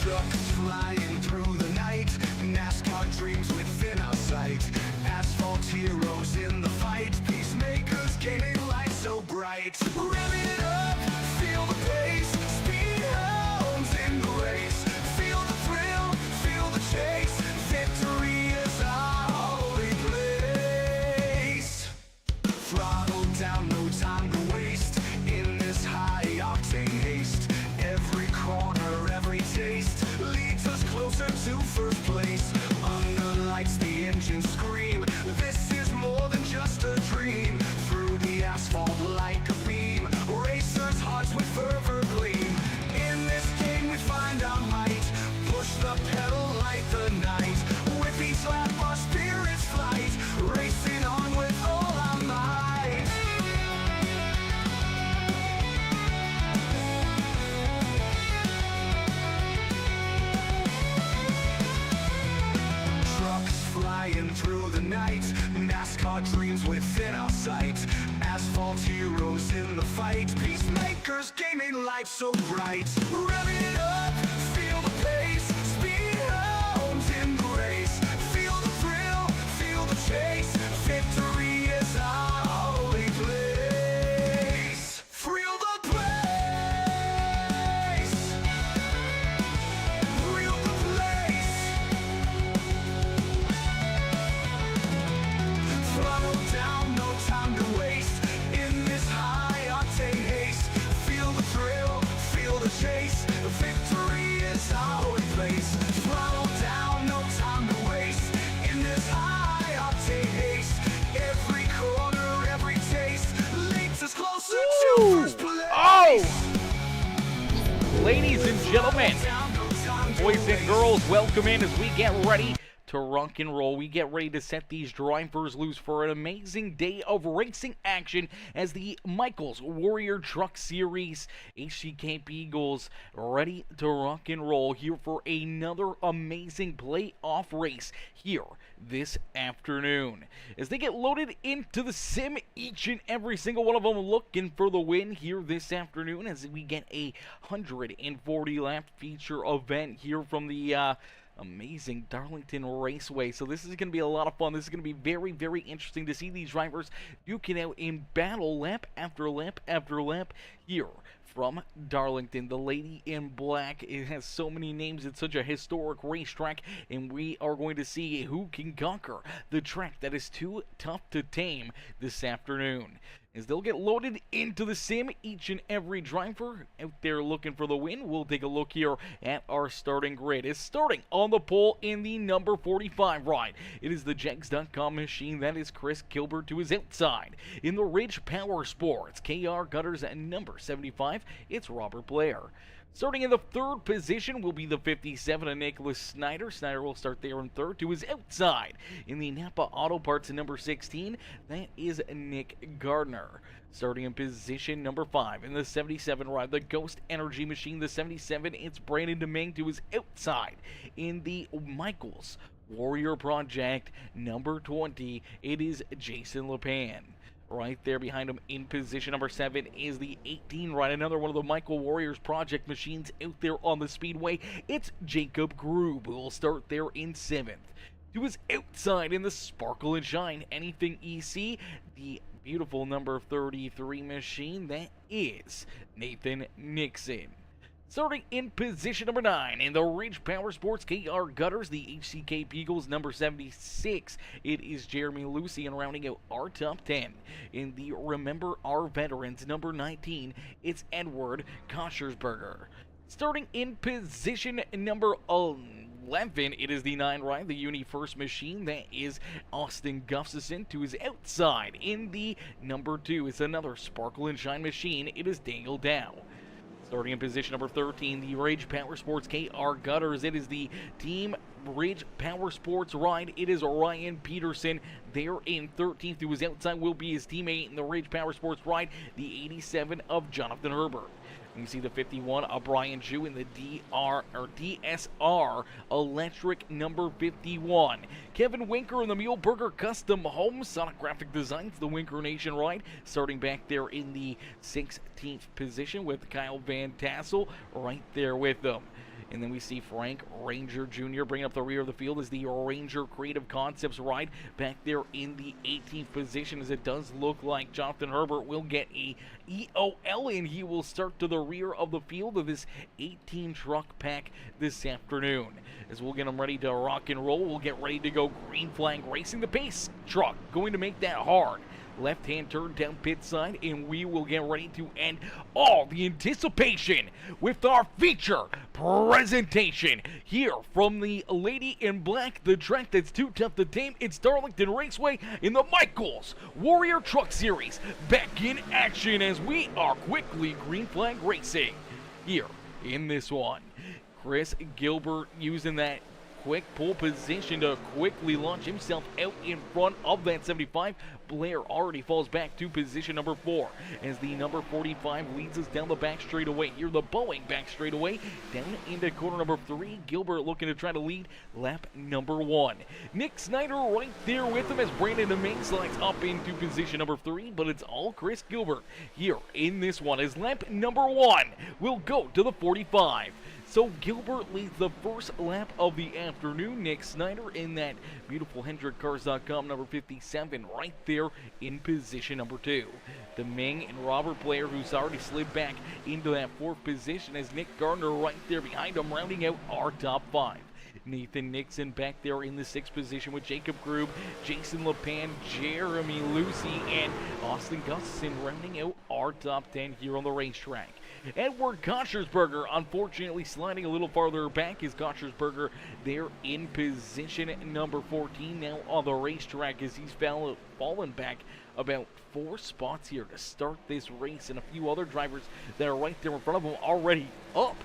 Trucks flying through the night, NASCAR dreams within our sight. Asphalt heroes in the fight, Peacemakers gaming light so bright. Rev it up, feel the pace, speed hounds in the race. Feel the thrill, feel the chase, victory is our holy place. Throttle down, no time to waste, in this high-octane haste. Every corner, every taste, leads us closer to first place. Under lights, the engines scream, this is more than just a dream. Through the asphalt like a beam, racers' hearts with fervor gleam. In this game we find our might, push the pedal like the night. With each lap our spirits flight, racing on with all our might. Trucks flying through the night, NASCAR dreams within our sight. Asphalt heroes in the fight, Peacemakers gaming light so bright. Rev it up, feel the pace, speed hounds in the race. Feel the thrill, feel the chase, victory is our holy place. Thrill the place, thrill the place. Throttle down, no time to waste, in this high-octane haste. Feel the thrill, feel the chase, victory is our holy place. Throttle down, no time to waste, in this high-octane haste. Every corner, every taste, leads us closer to first place. Oh! Ladies and gentlemen, boys and girls, welcome in as we get ready to rock and roll. We get ready to set these drivers loose for an amazing day of racing action as the Michaels Warrior Truck Series HCK Beagles ready to rock and roll here for another amazing playoff race here this afternoon. As they get loaded into the sim, each and every single one of them looking for the win here this afternoon as we get a 140 lap feature event here from the amazing Darlington Raceway. So this is going to be a lot of fun. This is going to be very, very interesting to see these drivers duking out in battle lap after lap after lap here from Darlington. The lady in black, it has so many names. It's such a historic racetrack, and we are going to see who can conquer the track that is too tough to tame this afternoon. As they'll get loaded into the sim, each and every driver out there looking for the win. We'll take a look here at our starting grid. It's starting on the pole in the number 45 ride. It is the Jegs.com machine. That is Chris Gilbert to his outside. In the Ridge Powersports, KR Gutters at number 75, it's Robert Blair. Starting in the third position will be the 57 of Nicholas Snyder. Snyder will start there in third to his outside. In the Napa Auto Parts at number 16, that is Nick Gardner. Starting in position number 5 in the 77 ride, the Ghost Energy Machine. The 77, it's Brandon Domingue to his outside. In the Michaels Warrior Project number 20, it is Jason LePan. Right there behind him in position number 7 is the 18 ride, another one of the Michael Warriors Project machines out there on the speedway. It's Jacob Grube, who will start there in 7th. To his outside in the Sparkle and Shine Anything EC, the beautiful number 33 machine, that is Nathan Nixon. Starting in position number 9 in the Ridge Powersports KR Gutters, the HCK Beagles number 76. It is Jeremy Lucy, and rounding out our top 10 in the Remember Our Veterans number 19, it's Edward Koschersberger. Starting in position number 11, it is the 9 ride, the Uni First machine. That is Austin Gustafson to his outside. In the number 2, it's another Sparkle and Shine machine. It is Daniel Dow. Starting in position number 13, the Ridge Powersports KR Gutters. It is the Team Ridge Powersports ride. It is Ryan Peterson there in 13th. To his outside will be his teammate in the Ridge Powersports ride, the 87 of Jonathan Herbert. You see the 51 of Brian Jew in the DSR Electric number 51. Kevin Winker in the Muleburger Custom Home Sonic Graphic Designs, the Winker Nation ride, starting back there in the 16th position with Kyle Van Tassel right there with them. And then we see Frank Ranger Jr. bringing up the rear of the field as the Ranger Creative Concepts ride back there in the 18th position, as it does look like Jonathan Herbert will get a EOL, and he will start to the rear of the field of this 18 truck pack this afternoon. As we'll get him ready to rock and roll, we'll get ready to go green flag racing. The pace truck going to make that hard. Left-hand turn down pit side, and we will get ready to end all the anticipation with our feature presentation here from the Lady in Black, the track that's too tough to tame. It's Darlington Raceway in the Michaels Warrior Truck Series, back in action as we are quickly green flag racing here in this one. Chris Gilbert using that quick pole position to quickly launch himself out in front of that 75. Blair already falls back to position number 4 as the number 45 leads us down the back straightaway. Here the Boeing back straightaway down into corner number 3. Gilbert looking to try to lead lap number 1. Nick Snyder right there with him as Brandon DeMay slides up into position number 3, but it's all Chris Gilbert here in this one as lap number 1 will go to the 45. So Gilbert leads the first lap of the afternoon. Nick Snyder in that beautiful HendrickCars.com number 57 right there in position number 2. DeMing and Robert Blair, who's already slid back into that 4th position, as Nick Gardner right there behind him, rounding out our top 5. Nathan Nixon back there in the 6th position with Jacob Grube, Jason LePan, Jeremy Lucy, and Austin Gustafson rounding out our top 10 here on the racetrack. Edward Kochersberger unfortunately sliding a little farther back is Kochersberger there in position number 14 now on the racetrack as he's fallen back about 4 spots here to start this race, and a few other drivers that are right there in front of him already up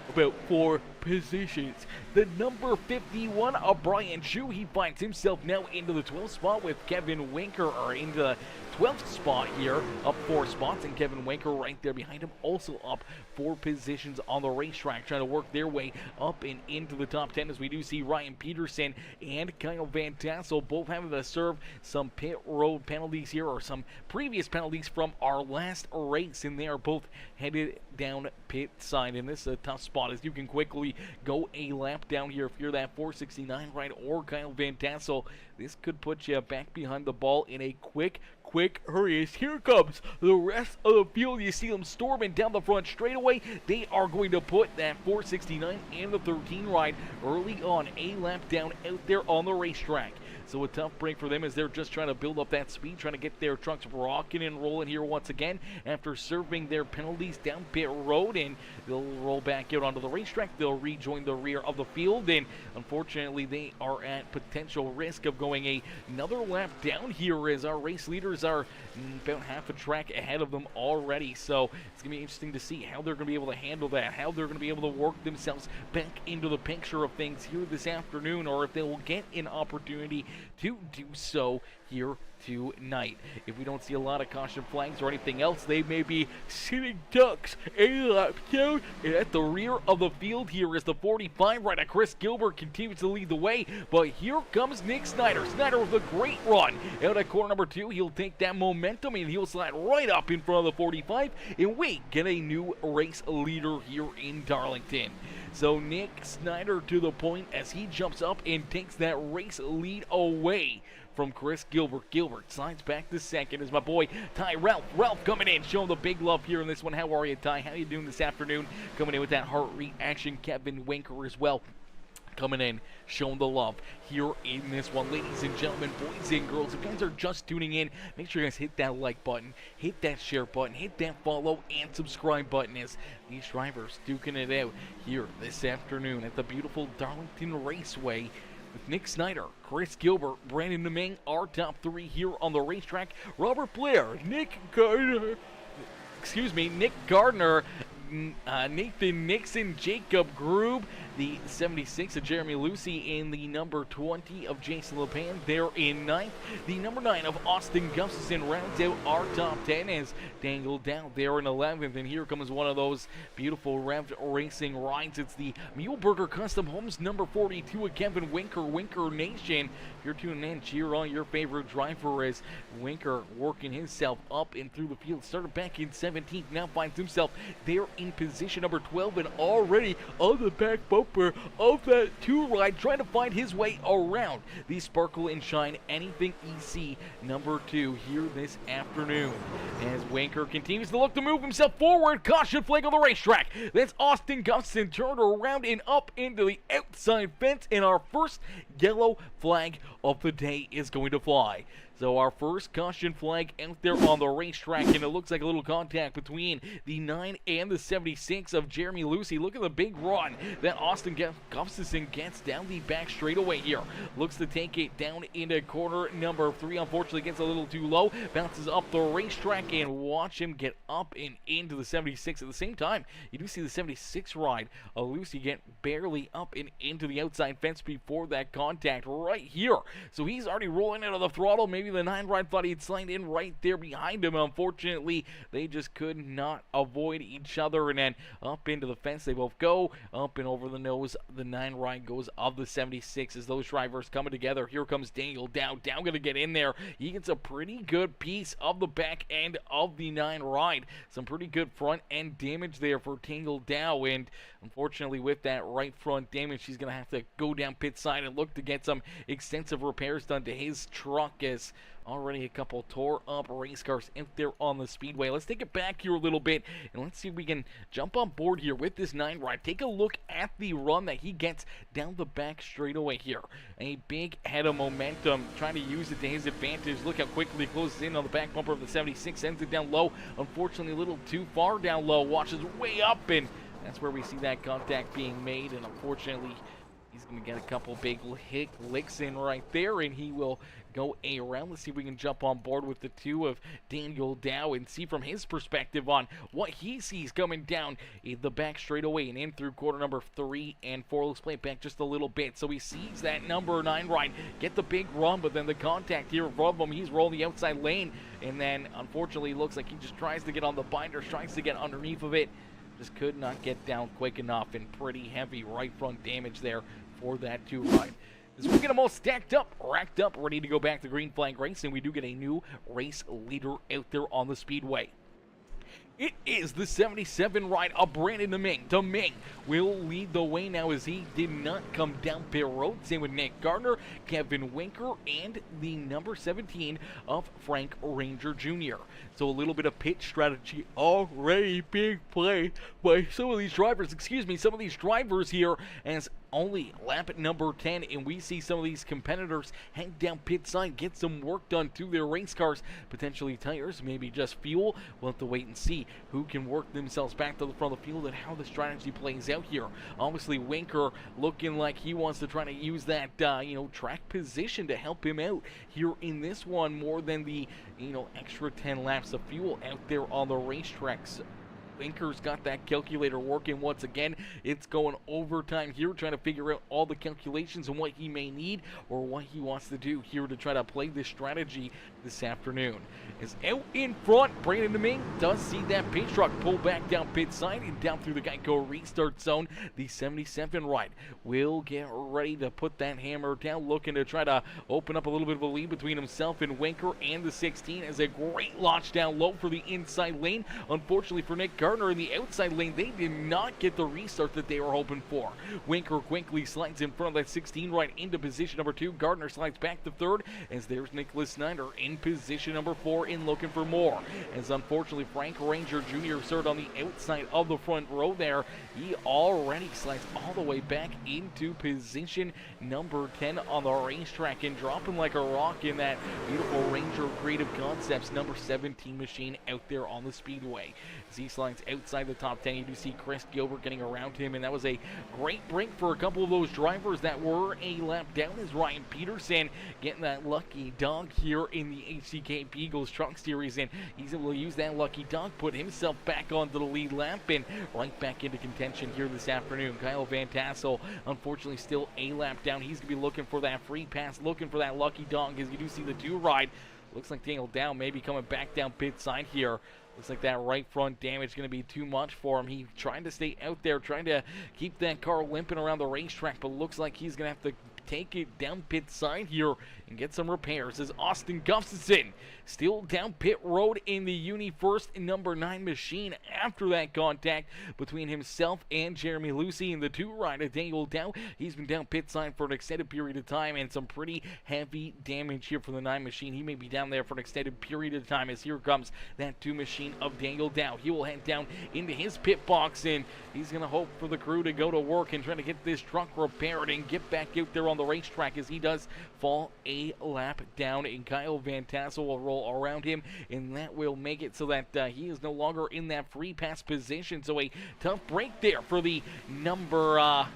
about 4 positions. The number 51 of Brian Chu, he finds himself now into the 12th spot with Kevin Winker, or into the 12th spot here, up 4 spots, and Kevin Winker right there behind him, also up 4 positions on the racetrack, trying to work their way up and into the top 10, as we do see Ryan Peterson and Kyle Van Tassel both having to serve some pit road penalties here, or some previous penalties from our last race, and they are both headed down pit side, and this is a tough spot as you can quickly go a lap down here if you're that 469 ride or Kyle Van Tassel. This could put you back behind the ball in a quick hurry. As here comes the rest of the field. You see them storming down the front straightaway. They are going to put that 469 and the 13 ride early on, a lap down out there on the racetrack. So a tough break for them as they're just trying to build up that speed, trying to get their trucks rocking and rolling here once again after serving their penalties down pit road, and they'll roll back out onto the racetrack. They'll rejoin the rear of the field, and unfortunately they are at potential risk of going another lap down here as our race leaders are about half a track ahead of them already. So it's going to be interesting to see how they're going to be able to handle that, how they're going to be able to work themselves back into the picture of things here this afternoon, or if they will get an opportunity to do so here tonight. If we don't see a lot of caution flags or anything else, they may be sitting ducks a lap down. And at the rear of the field here is the 45 rider. Chris Gilbert continues to lead the way, but here comes Nick Snyder. Snyder with a great run out at corner number 2. He'll take that momentum and he'll slide right up in front of the 45, and we get a new race leader here in Darlington. So Nick Snyder to the point as he jumps up and takes that race lead away from Chris Gilbert. Gilbert slides back to second as my boy Ty Ralph. Ralph coming in, showing the big love here in this one. How are you, Ty? How you doing this afternoon? Coming in with that heart reaction. Kevin Winker as well, coming in, showing the love here in this one. Ladies and gentlemen, boys and girls, if you guys are just tuning in, make sure you guys hit that like button, hit that share button, hit that follow and subscribe button as these drivers duking it out here this afternoon at the beautiful Darlington Raceway with Nick Snyder, Chris Gilbert, Brandon DeMing, our top 3 here on the racetrack. Robert Blair, Nick Gardner, Nathan Nixon, Jacob Grube, the 76 of Jeremy Lucy and the number 20 of Jason LePan. They're in 9th. The number 9 of Austin Gustafson rounds out our top 10 as Daniel Dow there in 11th. And here comes one of those beautiful revved racing rides. It's the Muleburger Custom Homes number 42 of Kevin Winker, Winker Nation. If you're tuning in, cheer on your favorite driver as Winker working himself up and through the field. Started back in 17th, now finds himself there in position number 12 and already on the back bumper of that 2 ride, trying to find his way around the Sparkle and Shine Anything EC number 2 here this afternoon. As Winker continues to look to move himself forward, caution flag on the racetrack. That's Austin Gustafson turned around and up into the outside fence, and our first yellow flag of the day is going to fly. So our first caution flag out there on the racetrack, and it looks like a little contact between the 9 and the 76 of Jeremy Lucy. Look at the big run that Austin Gustafson gets down the back straightaway here. Looks to take it down into corner number 3. Unfortunately, gets a little too low. Bounces up the racetrack, and watch him get up and into the 76. At the same time, you do see the 76 ride of Lucy get barely up and into the outside fence before that contact right here. So he's already rolling out of the throttle. Maybe the 9 ride thought he'd slide in right there behind him. Unfortunately, they just could not avoid each other, and then up into the fence they both go. Up and over the nose, the 9 ride goes of the 76 as those drivers coming together. Here comes Daniel Dow. Dow going to get in there. He gets a pretty good piece of the back end of the 9 ride. Some pretty good front end damage there for Daniel Dow, and unfortunately with that right front damage, he's going to have to go down pit side and look to get some extensive repairs done to his truck, as already a couple tore up race cars out there on the speedway. Let's take it back here a little bit and let's see if we can jump on board here with this 9 ride. Take a look at the run that he gets down the back straightaway here. A big head of momentum, trying to use it to his advantage. Look how quickly he closes in on the back bumper of the 76, sends it down low. Unfortunately, a little too far down low. Washes way up, and that's where we see that contact being made, and unfortunately, he's going to get a couple big licks in right there, and he will go around. Let's see if we can jump on board with the 2 of Daniel Dow and see from his perspective on what he sees coming down in the back straightaway and in through corner number 3 and 4. Let's play it back just a little bit. So he sees that number 9 ride get the big run, but then the contact here in front of him, he's rolling the outside lane, and then unfortunately looks like he just tries to get on the binder, tries to get underneath of it. Just could not get down quick enough, and pretty heavy right front damage there for that 2 ride. As we get them all stacked up, racked up, ready to go back to green flag racing, we do get a new race leader out there on the speedway. It is the 77 ride of Brandon Domingue. Domingue will lead the way now as he did not come down pit road. Same with Nick Gardner, Kevin Winker, and the number 17 of Frank Ranger Jr. So a little bit of pit strategy already being played by some of these drivers. Some of these drivers here as only lap at number 10, and we see some of these competitors head down pit side, get some work done to their race cars, potentially tires, maybe just fuel. We'll have to wait and see who can work themselves back to the front of the field and how the strategy plays out here. Obviously, Winker looking like he wants to try to use that, track position to help him out here in this one more than the, extra 10 laps of fuel out there on the racetracks. Winker's got that calculator working once again. It's going overtime here, trying to figure out all the calculations and what he may need or what he wants to do here to try to play this strategy this afternoon. Is out in front, Brandon Domingue does see that pit truck pull back down pit side and down through the Geico restart zone. The 77 ride will get ready to put that hammer down, looking to try to open up a little bit of a lead between himself and Winker and the 16 as a great launch down low for the inside lane. Unfortunately for Nick Gardner in the outside lane, they did not get the restart that they were hoping for. Winker quickly slides in front of that 16 right into position number 2. Gardner slides back to 3rd as there's Nicholas Snyder in position number 4 and looking for more. As unfortunately Frank Ranger Jr. started on the outside of the front row there. He already slides all the way back into position number 10 on the racetrack and dropping like a rock in that beautiful Ranger Creative Concepts number 17 machine out there on the speedway. As he slides outside the top 10, you do see Chris Gilbert getting around him, and that was a great break for a couple of those drivers that were a lap down as Ryan Peterson getting that lucky dog here in the HCK Beagles Truck Series, and he's able to use that lucky dog, put himself back onto the lead lap, and right back into contention here this afternoon. Kyle Van Tassel, unfortunately, still a lap down. He's going to be looking for that free pass, looking for that lucky dog, as you do see the two ride. Looks like Daniel Dow may be coming back down pit side here. Looks like that right front damage is going to be too much for him. He's trying to stay out there, trying to keep that car limping around the racetrack, but looks like he's going to have to take it down pit side here and get some repairs as Austin Gustafson still down pit road in the Uni First number 9 machine after that contact between himself and Jeremy Lucy in the two ride of Daniel Dow. He's been down pit side for an extended period of time, and some pretty heavy damage here for the 9 machine. He may be down there for an extended period of time as here comes that 2 machine of Daniel Dow. He will head down into his pit box, and he's going to hope for the crew to go to work and try to get this truck repaired and get back out there on the racetrack, as he does fall a lap down, and Kyle Van Tassel will roll around him, and that will make it so that he is no longer in that free pass position. So a tough break there for the number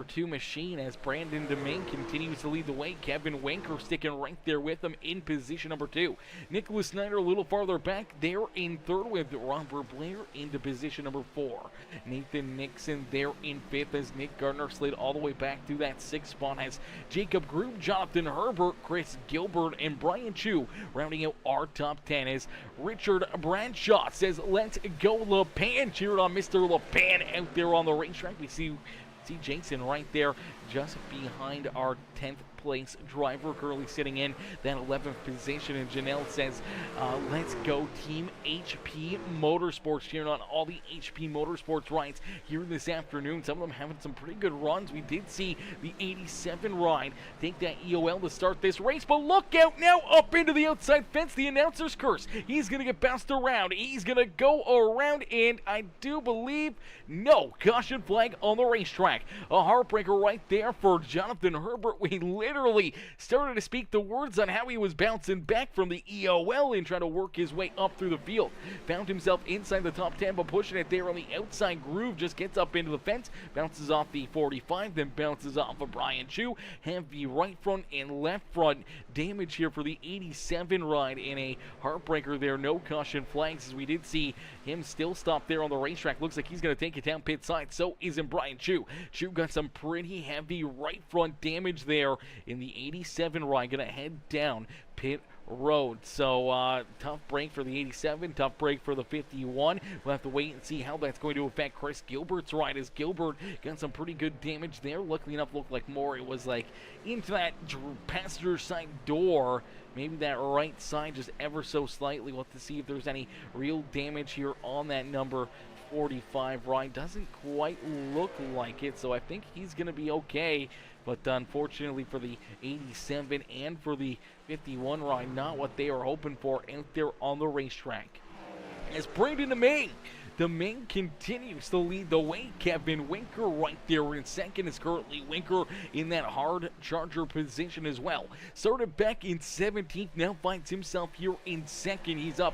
2 machine as Brandon Domingue continues to lead the way. Kevin Winker sticking right there with him in position number 2. Nicholas Snyder a little farther back there in 3rd with Robert Blair into position number 4. Nathan Nixon there in 5th as Nick Gardner slid all the way back to that 6th spot as Jacob Groom, Jonathan Herbert, Chris Gilbert, and Brian Chu rounding out our top 10 as Richard Bradshaw says, "Let's go LePan." Cheered on Mr. LePan out there on the racetrack. We see Jason right there just behind our 10th place driver, currently sitting in that 11th position, and Janelle says, let's go Team HP Motorsports, cheering on all the HP Motorsports rides here this afternoon. Some of them having some pretty good runs. We did see the 87 ride take that EOL to start this race, but look out now, up into the outside fence, the announcer's curse. He's going to get bounced around. He's going to go around, and I do believe, no, caution flag on the racetrack. A heartbreaker right there for Jonathan Herbert. We literally started to speak the words on how he was bouncing back from the EOL and trying to work his way up through the field. Found himself inside the top 10, but pushing it there on the outside groove, just gets up into the fence, bounces off the 45, then bounces off of Brian Chu. Heavy right front and left front damage here for the 87 ride, and a heartbreaker there. No caution flags, as we did see him still stop there on the racetrack. Looks like he's going to take it down pit side. So isn't Brian Chu. Chu got some pretty heavy right front damage there in the 87 ride. Going to head down pit road. So tough break for the 87, tough break for the 51. We'll have to wait and see how that's going to affect Chris Gilbert's ride, as Gilbert got some pretty good damage there. Luckily enough, looked like more it was like into that passenger side door, maybe that right side just ever so slightly. We'll have to see if there's any real damage here on that number 45 ride. Doesn't quite look like it, so I think he's going to be okay. But unfortunately for the 87 and for the 51 ride, not what they are hoping for out there on the racetrack. As Brandon Domingue continues to lead the way. Kevin Winker right there in second, is currently Winker in that hard charger position as well. Started back in 17th, now finds himself here in second. He's up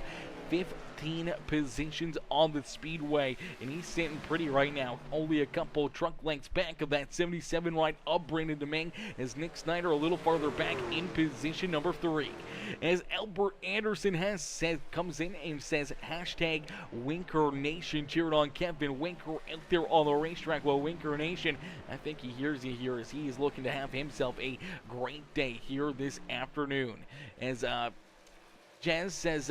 15 positions on the speedway, and he's sitting pretty right now, only a couple truck lengths back of that 77 ride of Brandon Domingue, as Nick Snyder a little farther back in position number 3. As Albert Anderson comes in and says hashtag Winker Nation, cheered on Kevin Winker out there on the racetrack. Well, Winker Nation, I think he hears you here, as he is looking to have himself a great day here this afternoon. As Jazz says,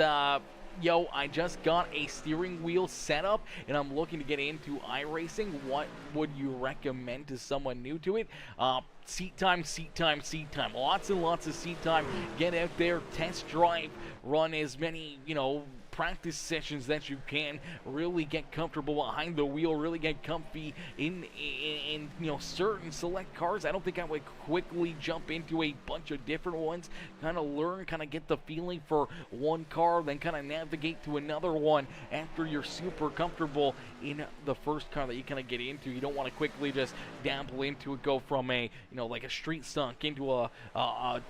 yo, I just got a steering wheel setup and I'm looking to get into iRacing. What would you recommend to someone new to it? Seat time, seat time, seat time. Lots and lots of seat time. Get out there, test drive, run as many, practice sessions that you can. Really get comfortable behind the wheel, really get comfy in certain select cars. I don't think I would quickly jump into a bunch of different ones. Kind of learn, kind of get the feeling for one car, then kind of navigate to another one after you're super comfortable in the first car that you kind of get into. You don't want to quickly just dabble into it, go from a like a street stock into a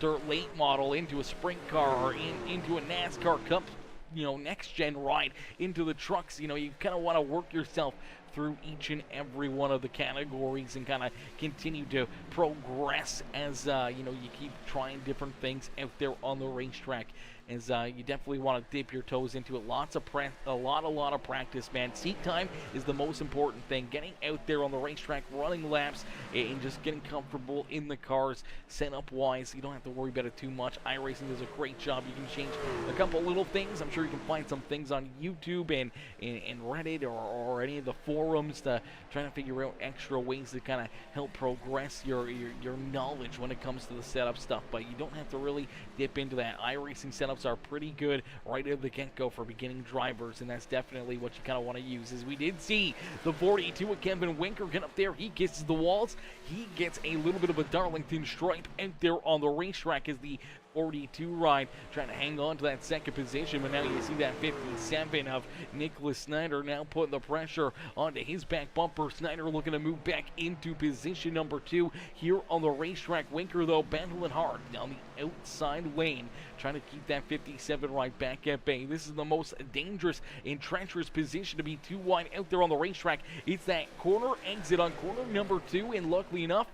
dirt late model, into a sprint car, or into a NASCAR Cup next gen ride into the trucks. You kind of want to work yourself through each and every one of the categories and kind of continue to progress as you keep trying different things out there on the racetrack. As you definitely want to dip your toes into it. A lot of practice, man. Seat time is the most important thing. Getting out there on the racetrack, running laps, and just getting comfortable in the cars. Setup wise, you don't have to worry about it too much. iRacing does a great job. You can change a couple little things. I'm sure you can find some things on YouTube and Reddit or any of the forums to try to figure out extra ways to kind of help progress your knowledge when it comes to the setup stuff. But you don't have to really dip into that. iRacing setups are pretty good right at the get-go for beginning drivers, and that's definitely what you kind of want to use. As we did see the 42 of Kevin Winker get up there, he kisses the walls. He gets a little bit of a Darlington stripe out there on the racetrack as the 42 ride trying to hang on to that second position, but now you see that 57 of Nicholas Snyder now putting the pressure onto his back bumper. Snyder looking to move back into position number 2 here on the racetrack. Winker, though, battling hard down the outside lane, trying to keep that 57 ride back at bay. This is the most dangerous and treacherous position to be too wide out there on the racetrack. It's that corner exit on corner number 2, and luckily enough,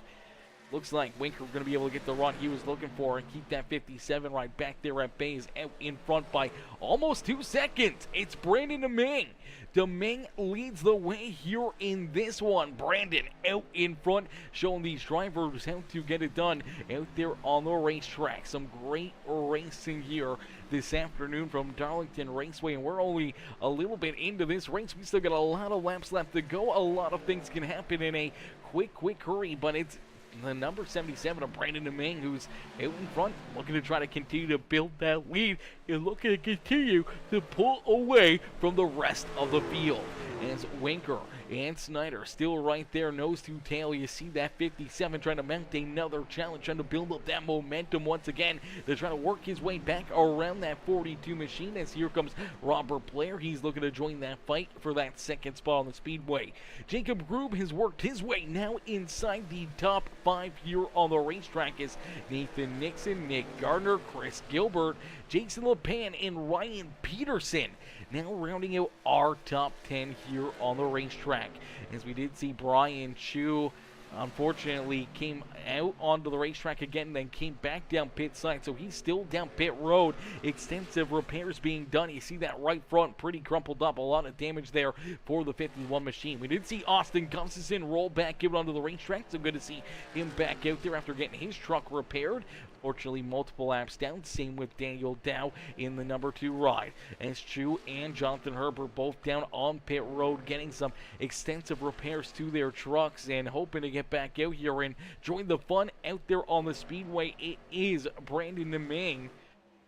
looks like Winker going to be able to get the run he was looking for and keep that 57 right back there at Bays out in front by almost 2 seconds. It's Brandon Deming. Deming leads the way here in this one. Brandon out in front, showing these drivers how to get it done out there on the racetrack. Some great racing here this afternoon from Darlington Raceway, and we're only a little bit into this race. We still got a lot of laps left to go. A lot of things can happen in a quick hurry, but it's the number 77 of Brandon Deming who's out in front, looking to try to continue to build that lead and looking to continue to pull away from the rest of the field. As Winker and Snyder still right there, nose to tail. You see that 57 trying to mount another challenge, trying to build up that momentum once again. They're trying to work his way back around that 42 machine as here comes Robert Blair. He's looking to join that fight for that second spot on the speedway. Jacob Grube has worked his way now inside the top 5 here on the racetrack as Nathan Nixon, Nick Gardner, Chris Gilbert, Jason LePan, and Ryan Peterson now rounding out our top 10 here on the racetrack. As we did see Brian Chu unfortunately came out onto the racetrack again, then came back down pit side, so he's still down pit road. Extensive repairs being done. You see that right front pretty crumpled up, a lot of damage there for the 51 machine. We did see Austin Gustafson roll back out onto the racetrack, so good to see him back out there after getting his truck repaired. Fortunately, multiple laps down. Same with Daniel Dow in the number 2 ride. As Chu and Jonathan Herbert both down on pit road, getting some extensive repairs to their trucks and hoping to get back out here and join the fun out there on the speedway. It is Brandon Deming,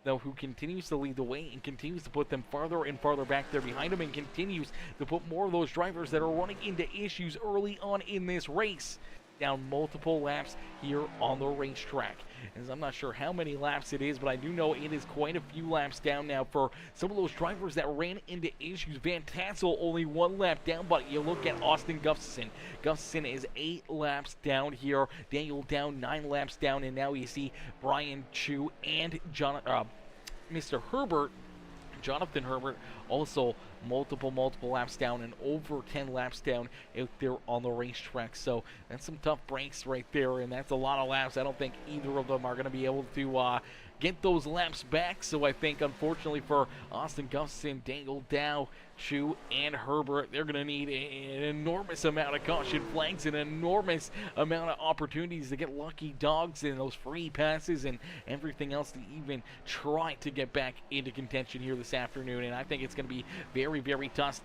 though, who continues to lead the way and continues to put them farther and farther back there behind him and continues to put more of those drivers that are running into issues early on in this race down multiple laps here on the racetrack. As I'm not sure how many laps it is, but I do know it is quite a few laps down now for some of those drivers that ran into issues. Van Tassel only 1 lap down, but you look at Austin Gustafson. Gustafson is 8 laps down here. Daniel down 9 laps down, and now you see Brian Chu and Mr. Herbert, Jonathan Herbert, also multiple laps down and over 10 laps down out there on the racetrack. So that's some tough breaks right there, and that's a lot of laps. I don't think either of them are going to be able to get those laps back. So I think, unfortunately for Austin Gustafson, Daniel Dow, Chu, and Herbert, they're going to need an enormous amount of caution flags, an enormous amount of opportunities to get lucky dogs and those free passes and everything else to even try to get back into contention here this afternoon. And I think it's going to be very tough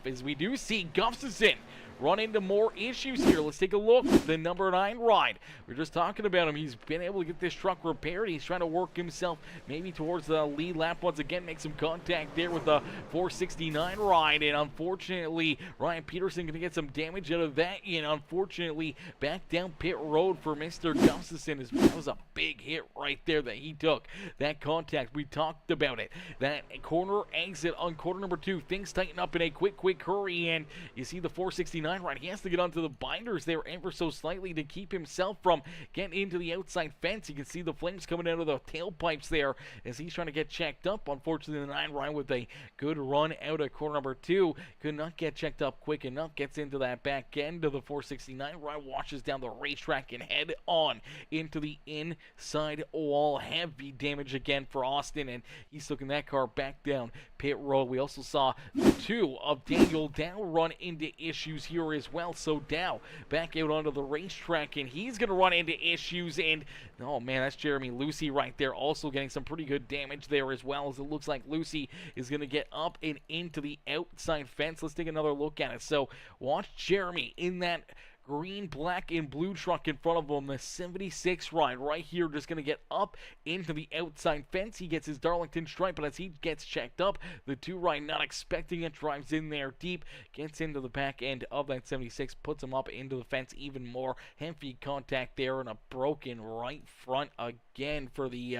as we do see Gustafson run into more issues here. Let's take a look at the number 9 ride. We're just talking about him. He's been able to get this truck repaired. He's trying to work himself maybe towards the lead lap once again, make some contact there with the 469 ride, and unfortunately, Ryan Peterson going to get some damage out of that, and unfortunately, back down pit road for Mr. Gustafson. That was a big hit right there that he took. That contact, we talked about it. That corner exit on corner number 2, things tighten up in a quick hurry, and you see the 469 ride. He has to get onto the binders there ever so slightly to keep himself from getting into the outside fence. You can see the flames coming out of the tailpipes there as he's trying to get checked up. Unfortunately, the 9 ride with a good run out of corner number 2 could not get checked up quick enough. Gets into that back end of the 469 ride, washes down the racetrack and head on into the inside wall. Heavy damage again for Austin, and he's taking that car back down pit road. We also saw 2 of Daniel Dow run into issues here as well. So Dow back out onto the racetrack, and he's going to run into issues, and oh man, that's Jeremy Lucy right there, also getting some pretty good damage there as well, as it looks like Lucy is going to get up and into the outside fence. Let's take another look at it. So watch Jeremy in that green, black, and blue truck in front of him. The 76 ride right here just going to get up into the outside fence. He gets his Darlington stripe, but as he gets checked up, the 2 ride not expecting it, drives in there deep, gets into the back end of that 76, puts him up into the fence even more. Heavy contact there, and a broken right front again for the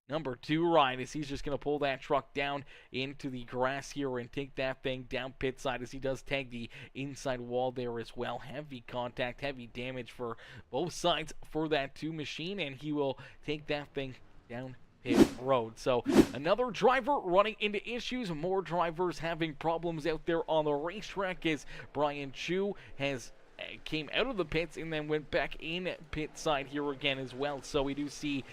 number 2 ride, as he's just going to pull that truck down into the grass here and take that thing down pit side, as he does tag the inside wall there as well. Heavy contact, heavy damage for both sides for that 2 machine, and he will take that thing down pit road. So another driver running into issues, more drivers having problems out there on the racetrack, as Brian Chu has came out of the pits and then went back in pit side here again as well. So we do see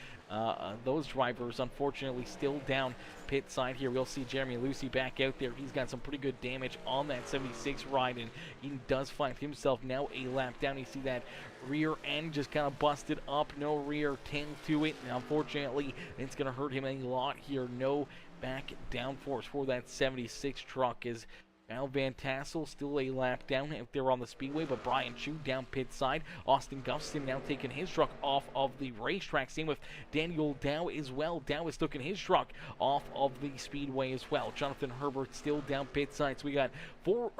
those drivers unfortunately still down pit side here. We'll see Jeremy Lucy back out there. He's got some pretty good damage on that 76 ride, and he does find himself now a lap down. You see that rear end just kind of busted up, no rear tail to it, and unfortunately it's going to hurt him a lot here. No back downforce for that 76 truck, is Al Van Tassel still a lap down out there on the speedway, but Brian Chu down pit side. Austin Gustafson now taking his truck off of the racetrack. Same with Daniel Dow as well. Dow is taking his truck off of the speedway as well. Jonathan Herbert still down pit side. So we got four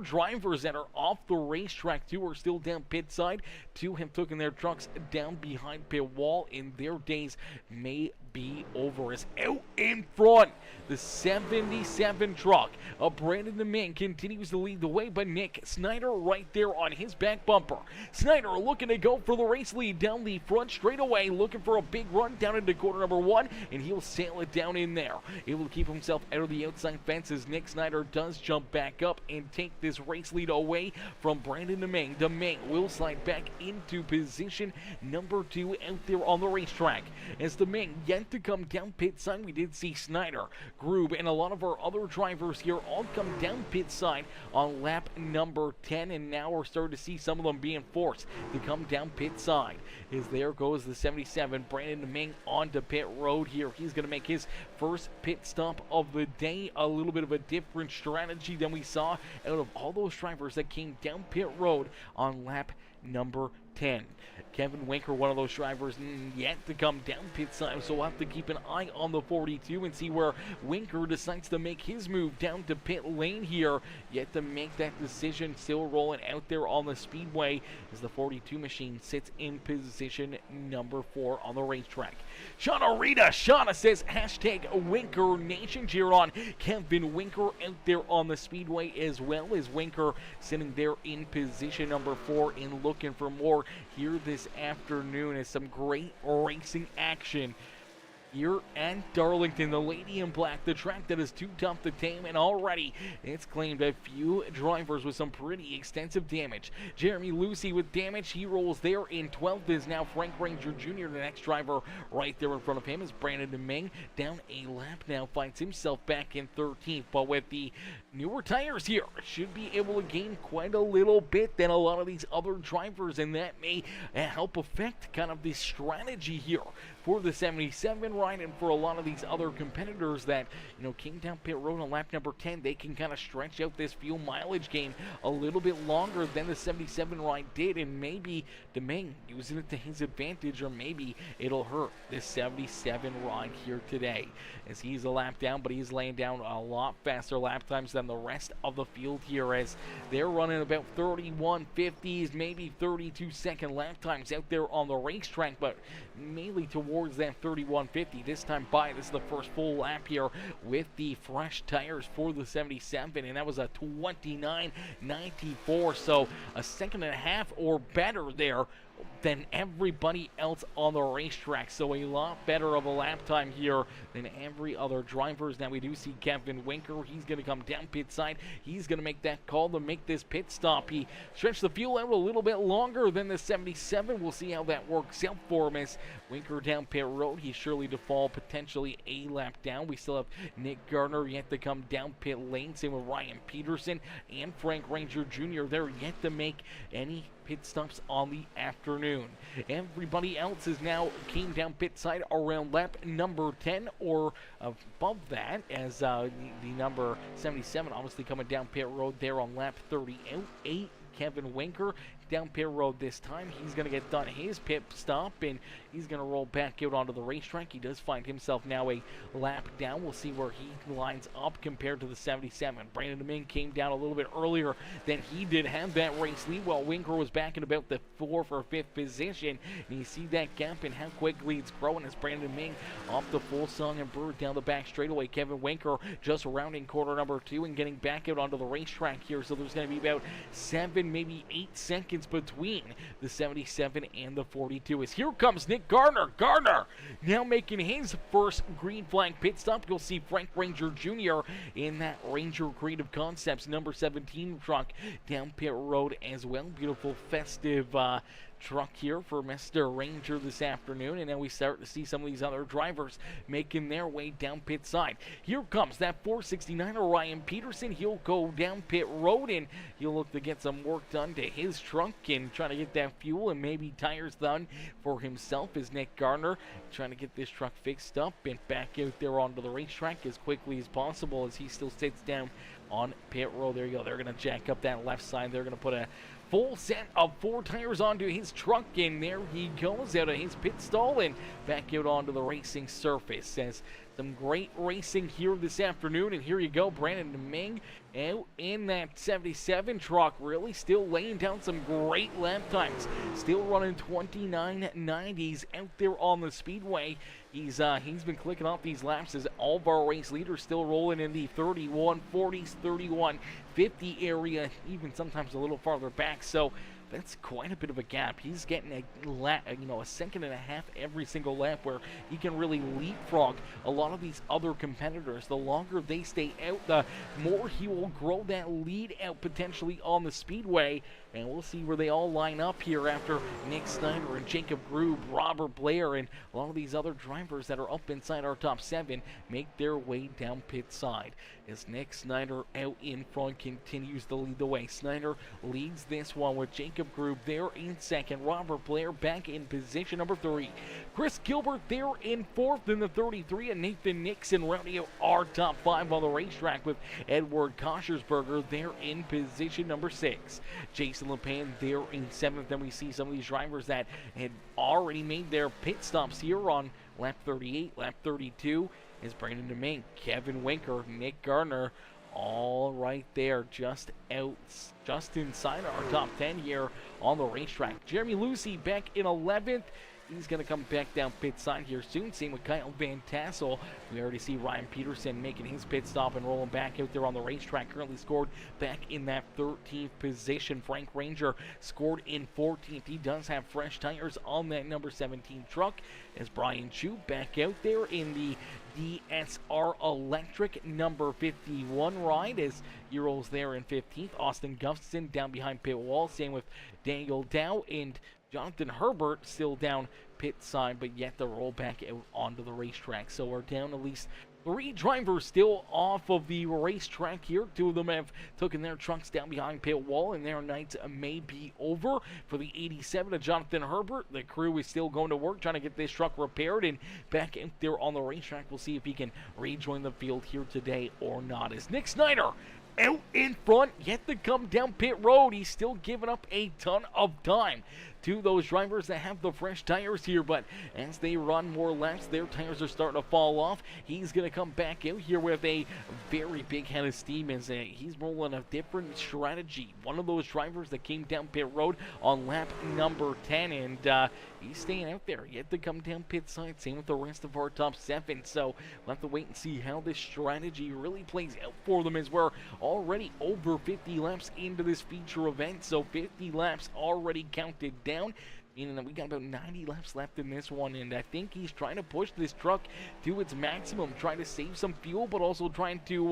drivers that are off the racetrack. 2 are still down pit side. 2 have taken their trucks down behind pit wall, and their days may be over. As out in front, the 77 truck of Brandon DeMing continues to lead the way, but Nick Snyder right there on his back bumper. Snyder looking to go for the race lead down the front straightaway, looking for a big run down into corner number 1, and he'll sail it down in there. Able to keep himself out of the outside fence as Nick Snyder does jump back up and take this race lead away from Brandon DeMing. DeMing will slide back into position number 2 out there on the racetrack. As DeMing yet to come down pit side, we did see Snyder, Grube, and a lot of our other drivers here all come down pit side on lap number 10, and now we're starting to see some of them being forced to come down pit side. As there goes the 77, Brandon DeMing onto pit road here. He's going to make his first pit stop of the day. A little bit of a different strategy than we saw out of all those drivers that came down pit road on lap number 10. Kevin Winker, one of those drivers yet to come down pit side, so we'll have to keep an eye on the 42 and see where Winker decides to make his move down to pit lane here. Yet to make that decision, still rolling out there on the speedway as the 42 machine sits in position number 4 on the racetrack. Shauna Rita, Shauna says hashtag Winker Nation. Cheer on Kevin Winker out there on the speedway, as well as Winker sitting there in position number 4 and looking for more here this afternoon. As some great racing action here at Darlington. The lady in black, the track that is too tough to tame, and already it's claimed a few drivers with some pretty extensive damage. Jeremy Lucy with damage, he rolls there in 12th. Is now Frank Ranger Jr., the next driver right there in front of him is Brandon DeMing. Down a lap now, finds himself back in 13th, but with the newer tires here, should be able to gain quite a little bit than a lot of these other drivers, and that may help affect kind of the strategy here for the 77 ride, and for a lot of these other competitors that, you know, came down pit road on lap number 10, they can kind of stretch out this fuel mileage game a little bit longer than the 77 ride did, and maybe Deming using it to his advantage, or maybe it'll hurt this 77 ride here today, as he's a lap down, but he's laying down a lot faster lap times than the rest of the field here, as they're running about 31.50s, maybe 32-second lap times out there on the racetrack, but mainly towards that 31.50 this time by. This is the first full lap here with the fresh tires for the 77, and that was a 29.94, so a second and a half or better there than everybody else on the racetrack. So a lot better of a lap time here than every other drivers. Now we do see Kevin Winker. He's going to come down pit side. He's going to make that call to make this pit stop. He stretched the fuel out a little bit longer than the 77. We'll see how that works out for him as Winker down pit road. He's surely to fall potentially a lap down. We still have Nick Gardner yet to come down pit lane. Same with Ryan Peterson and Frank Ranger Jr. They're yet to make any pit stops on the afternoon. Everybody else is now came down pit side around lap number 10 or above that, as the number 77 obviously coming down pit road there on lap 38. Kevin Winker down pit road this time. He's going to get done his pit stop, and he's going to roll back out onto the racetrack. He does find himself now a lap down. We'll see where he lines up compared to the 77. Brandon Deming came down a little bit earlier than he did have that race lead, while Winker was back in about the 4th or 5th position. And you see that gap and how quickly it's growing as Brandon Deming off the full song and brew down the back straightaway. Kevin Winker just rounding corner number 2 and getting back out onto the racetrack here. So there's going to be about 7, maybe 8 seconds between the 77 and the 42. As here comes Nick Gardner. Gardner now making his first green flag pit stop. You'll see Frank Ranger Jr. in that Ranger Creative Concepts number 17 truck down pit road as well. Beautiful festive truck here for Mr. Ranger this afternoon, and now we start to see some of these other drivers making their way down pit side. Here comes that 469er Ryan Peterson. He'll go down pit road and he'll look to get some work done to his truck and trying to get that fuel and maybe tires done for himself, as Nick Gardner trying to get this truck fixed up and back out there onto the racetrack as quickly as possible, as he still sits down on pit road. There you go. They're going to jack up that left side. They're going to put a full set of 4 tires onto his truck, and there he goes out of his pit stall and back out onto the racing surface. As some great racing here this afternoon, and here you go, Brandon Deming out in that 77 truck, really still laying down some great lap times, still running 29.90s out there on the speedway. He's been clicking off these laps as all of our race leaders still rolling in the 31.40s, 31.50 area, even sometimes a little farther back. So that's quite a bit of a gap. He's getting a second and a half every single lap, where he can really leapfrog a lot of these other competitors. The longer they stay out, the more he will grow that lead out potentially on the speedway. And we'll see where they all line up here after Nick Snyder and Jacob Grube, Robert Blair, and a lot of these other drivers that are up inside our top 7 make their way down pit side. As Nick Snyder out in front continues to lead the way. Snyder leads this one with Jacob Grube there in second. Robert Blair back in position number 3. Chris Gilbert there in 4th in the 33, and Nathan Nixon rounding out our top 5 on the racetrack with Edward Koshersberger there in position number 6. Jason LePan there in 7th. Then we see some of these drivers that had already made their pit stops here on lap 38, lap 32 is Brandon Deming, Kevin Winker, Nick Gardner, all right there, just inside our top 10 here on the racetrack. Jeremy Lucy back in 11th. He's going to come back down pit side here soon. Same with Kyle Van Tassel. We already see Ryan Peterson making his pit stop and rolling back out there on the racetrack. Currently scored back in that 13th position. Frank Ranger scored in 14th. He does have fresh tires on that number 17 truck. As Brian Chu back out there in the DSR Electric number 51 ride, as he rolls there in 15th. Austin Gustafson down behind pit wall. Same with Daniel Dow and Jonathan Herbert still down pit side, but yet the roll back out onto the racetrack. So we're down at least Three drivers still off of the racetrack here. Two of them have taken their trucks down behind pit wall, and their nights may be over. For the 87 of Jonathan Herbert, the crew is still going to work trying to get this truck repaired and back out there on the racetrack. We'll see if he can rejoin the field here today or not. As Nick Snyder out in front, yet to come down pit road. He's still giving up a ton of time to those drivers that have the fresh tires here, but as they run more laps, their tires are starting to fall off. He's going to come back out here with a very big head of steam as he's rolling a different strategy. One of those drivers that came down pit road on lap number 10, and he's staying out there, yet to come down pit side. Same with the rest of our top 7, so we'll have to wait and see how this strategy really plays out for them, as we're already over 50 laps into this feature event. So 50 laps already counted down, meaning that we got about 90 laps left in this one, and I think he's trying to push this truck to its maximum, trying to save some fuel, but also trying to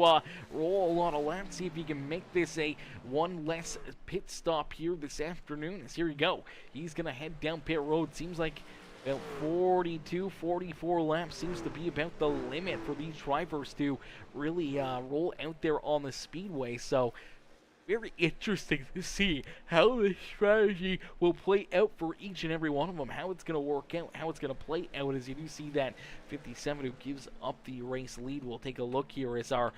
roll a lot of laps, see if he can make this a one less pit stop here this afternoon. As here we go, he's gonna head down pit road. Seems like about 42, 44 laps seems to be about the limit for these drivers to really roll out there on the speedway. So very interesting to see how this strategy will play out for each and every one of them, how it's going to work out, how it's going to play out. As you do see that 57 who gives up the race lead. We'll take a look here as our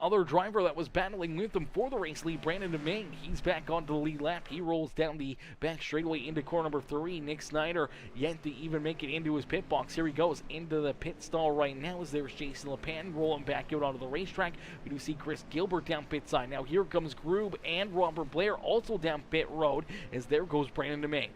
other driver that was battling with him for the race lead, Brandon Deming, he's back onto the lead lap. He rolls down the back straightaway into corner number 3. Nick Snyder yet to even make it into his pit box. Here he goes into the pit stall right now as there's Jason LePan rolling back out onto the racetrack. We do see Chris Gilbert down pit side. Now here comes Groob and Robert Blair also down pit road as there goes Brandon Deming.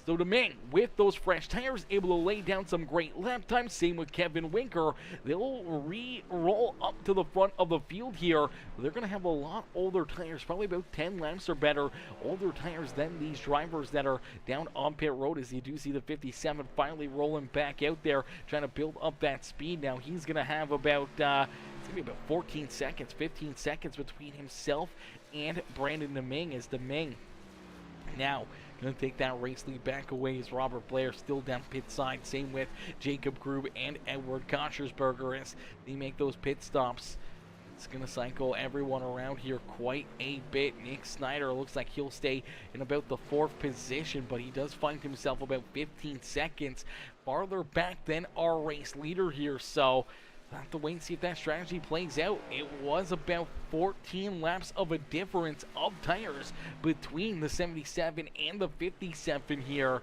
So Deming, with those fresh tires, able to lay down some great lap time. Same with Kevin Winker. They'll re-roll up to the front of the field here. They're going to have a lot older tires, probably about 10 laps or better older tires than these drivers that are down on pit road. As you do see the 57 finally rolling back out there, trying to build up that speed. Now he's going to have about, it's going to be about 14 seconds, 15 seconds between himself and Brandon Deming, as Deming now going to take that race lead back away as Robert Blair still down pit side. Same with Jacob Grube and Edward Kochersberger as they make those pit stops. It's going to cycle everyone around here quite a bit. Nick Snyder looks like he'll stay in about the 4th position, but he does find himself about 15 seconds farther back than our race leader here. So we'll have to wait and see if that strategy plays out. It was about 14 laps of a difference of tires between the 77 and the 57 here.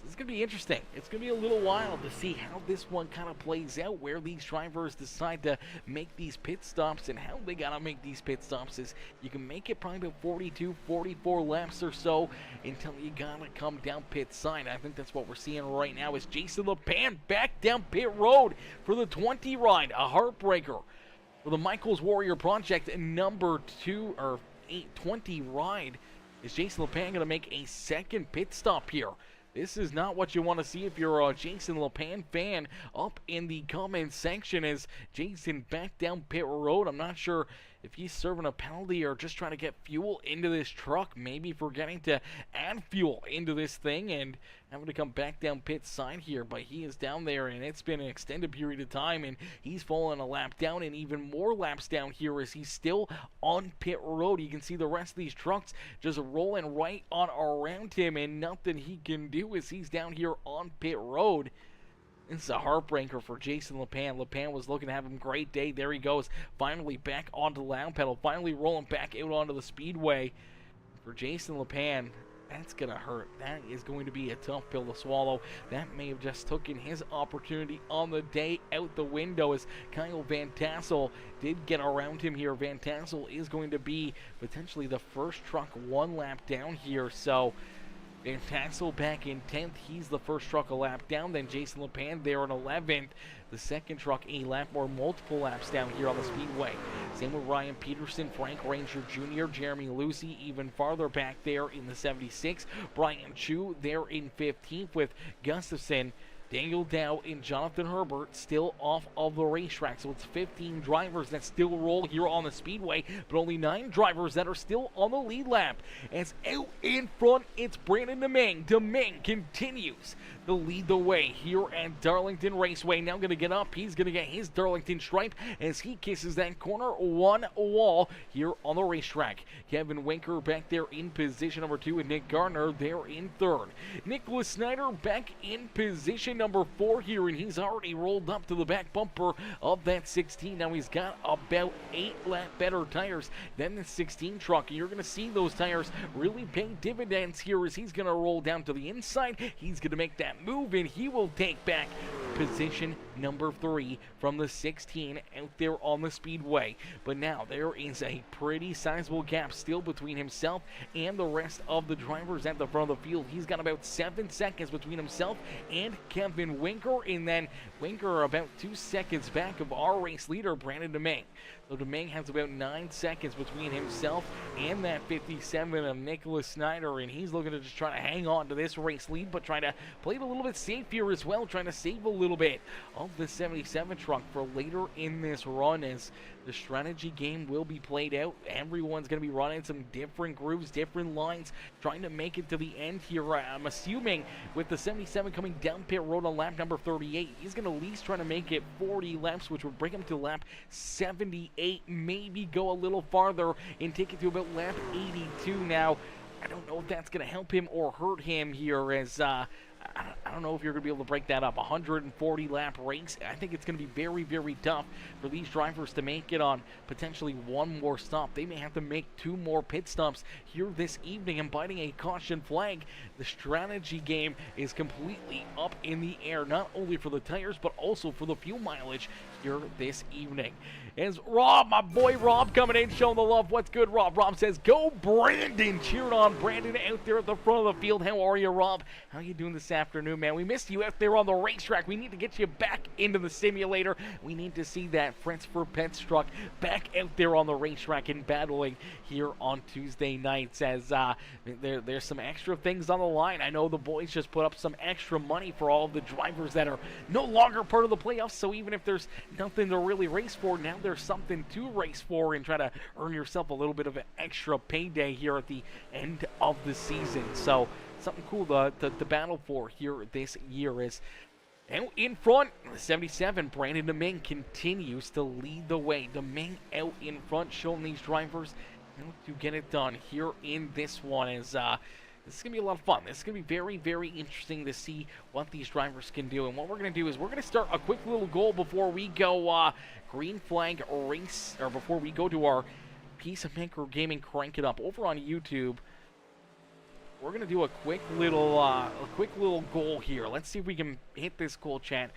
It's going to be interesting. It's going to be a little while to see how this one kind of plays out, where these drivers decide to make these pit stops and how they got to make these pit stops. Is you can make it probably about 42, 44 laps or so until you got to come down pit side. I think that's what we're seeing right now is Jason LePan back down pit road for the 20 ride. A heartbreaker for the Michaels Warrior Project number 2 or 820 ride. Is Jason LePan going to make a second pit stop here? This is not what you want to see if you're a Jason LePan fan. Up in the comments section as Jason back down pit road. I'm not sure if he's serving a penalty or just trying to get fuel into this truck. Maybe forgetting to add fuel into this thing and having to come back down pit side here. But he is down there, and it's been an extended period of time, and he's fallen a lap down and even more laps down here as he's still on pit road. You can see the rest of these trucks just rolling right on around him, and nothing he can do as he's down here on pit road. It's a heartbreaker for Jason LePan. LePan was looking to have a great day. There he goes, finally back onto the loud pedal, finally rolling back out onto the speedway. For Jason LePan, that's going to hurt. That is going to be a tough pill to swallow. That may have just taken his opportunity on the day out the window as Kyle Van Tassel did get around him here. Van Tassel is going to be potentially the first truck one lap down here, so Van Tassel back in 10th. He's the first truck a lap down. Then Jason LePan there in 11th. The second truck a lap more, multiple laps down here on the speedway. Same with Ryan Peterson, Frank Ranger Jr., Jeremy Lucy even farther back there in the 76. Brian Chu there in 15th with Gustafson Daniel Dow and Jonathan Herbert still off of the racetrack. So it's 15 drivers that still roll here on the speedway, but only 9 drivers that are still on the lead lap. As out in front, it's Brandon Deming. Deming continues to lead the way here at Darlington Raceway. Now going to get up. He's going to get his Darlington stripe as he kisses that corner 1 wall here on the racetrack. Kevin Winker back there in position number 2, and Nick Gardner there in 3rd. Nicholas Snyder back in position number 4 here, and he's already rolled up to the back bumper of that 16. Now he's got about 8 lap better tires than the 16 truck, and you're going to see those tires really pay dividends here as he's going to roll down to the inside. He's going to make that move, and he will take back position number 3 from the 16 out there on the speedway. But now there is a pretty sizable gap still between himself and the rest of the drivers at the front of the field. He's got about 7 seconds between himself and Kevin Winker, and then Winker about 2 seconds back of our race leader, Brandon Deming. So Deming has about 9 seconds between himself and that 57 of Nicholas Snyder, and he's looking to just try to hang on to this race lead, but trying to play it a little bit safe here as well, trying to save a little bit of the 77 truck for later in this run as the strategy game will be played out. Everyone's going to be running some different grooves, different lines, trying to make it to the end here. I'm assuming with the 77 coming down pit road on lap number 38, he's going to at least try to make it 40 laps, which would bring him to lap 78, maybe go a little farther and take it to about lap 82 now. I don't know if that's going to help him or hurt him here as I don't know if you're going to be able to break that up. 140 lap race. I think it's going to be very, very tough for these drivers to make it on potentially one more stop. They may have to make 2 more pit stops here this evening, and biting a caution flag. The strategy game is completely up in the air, not only for the tires, but also for the fuel mileage here this evening. As Rob, my boy Rob, coming in, showing the love. What's good, Rob? Rob says, go Brandon. Cheering on Brandon out there at the front of the field. How are you, Rob? How you doing this afternoon, man? We missed you out there on the racetrack. We need to get you back into the simulator. We need to see that Friends for Pets truck back out there on the racetrack and battling here on Tuesday nights as there's some extra things on the line. I know the boys just put up some extra money for all of the drivers that are no longer part of the playoffs, so even if there's nothing to really race for, now there's something to race for and try to earn yourself a little bit of an extra payday here at the end of the season. So something cool to battle for here this year is. And in front, 77, Brandon Deming continues to lead the way. Deming out in front, showing these drivers how to get it done here in this one. As this is going to be a lot of fun. This is going to be very, very interesting to see what these drivers can do. And what we're going to do is we're going to start a quick little goal before we go green flag race, or before we go to our Peacemaker Gaming Crank It Up over on YouTube. We're going to do a quick little goal here. Let's see if we can hit this goal, chat.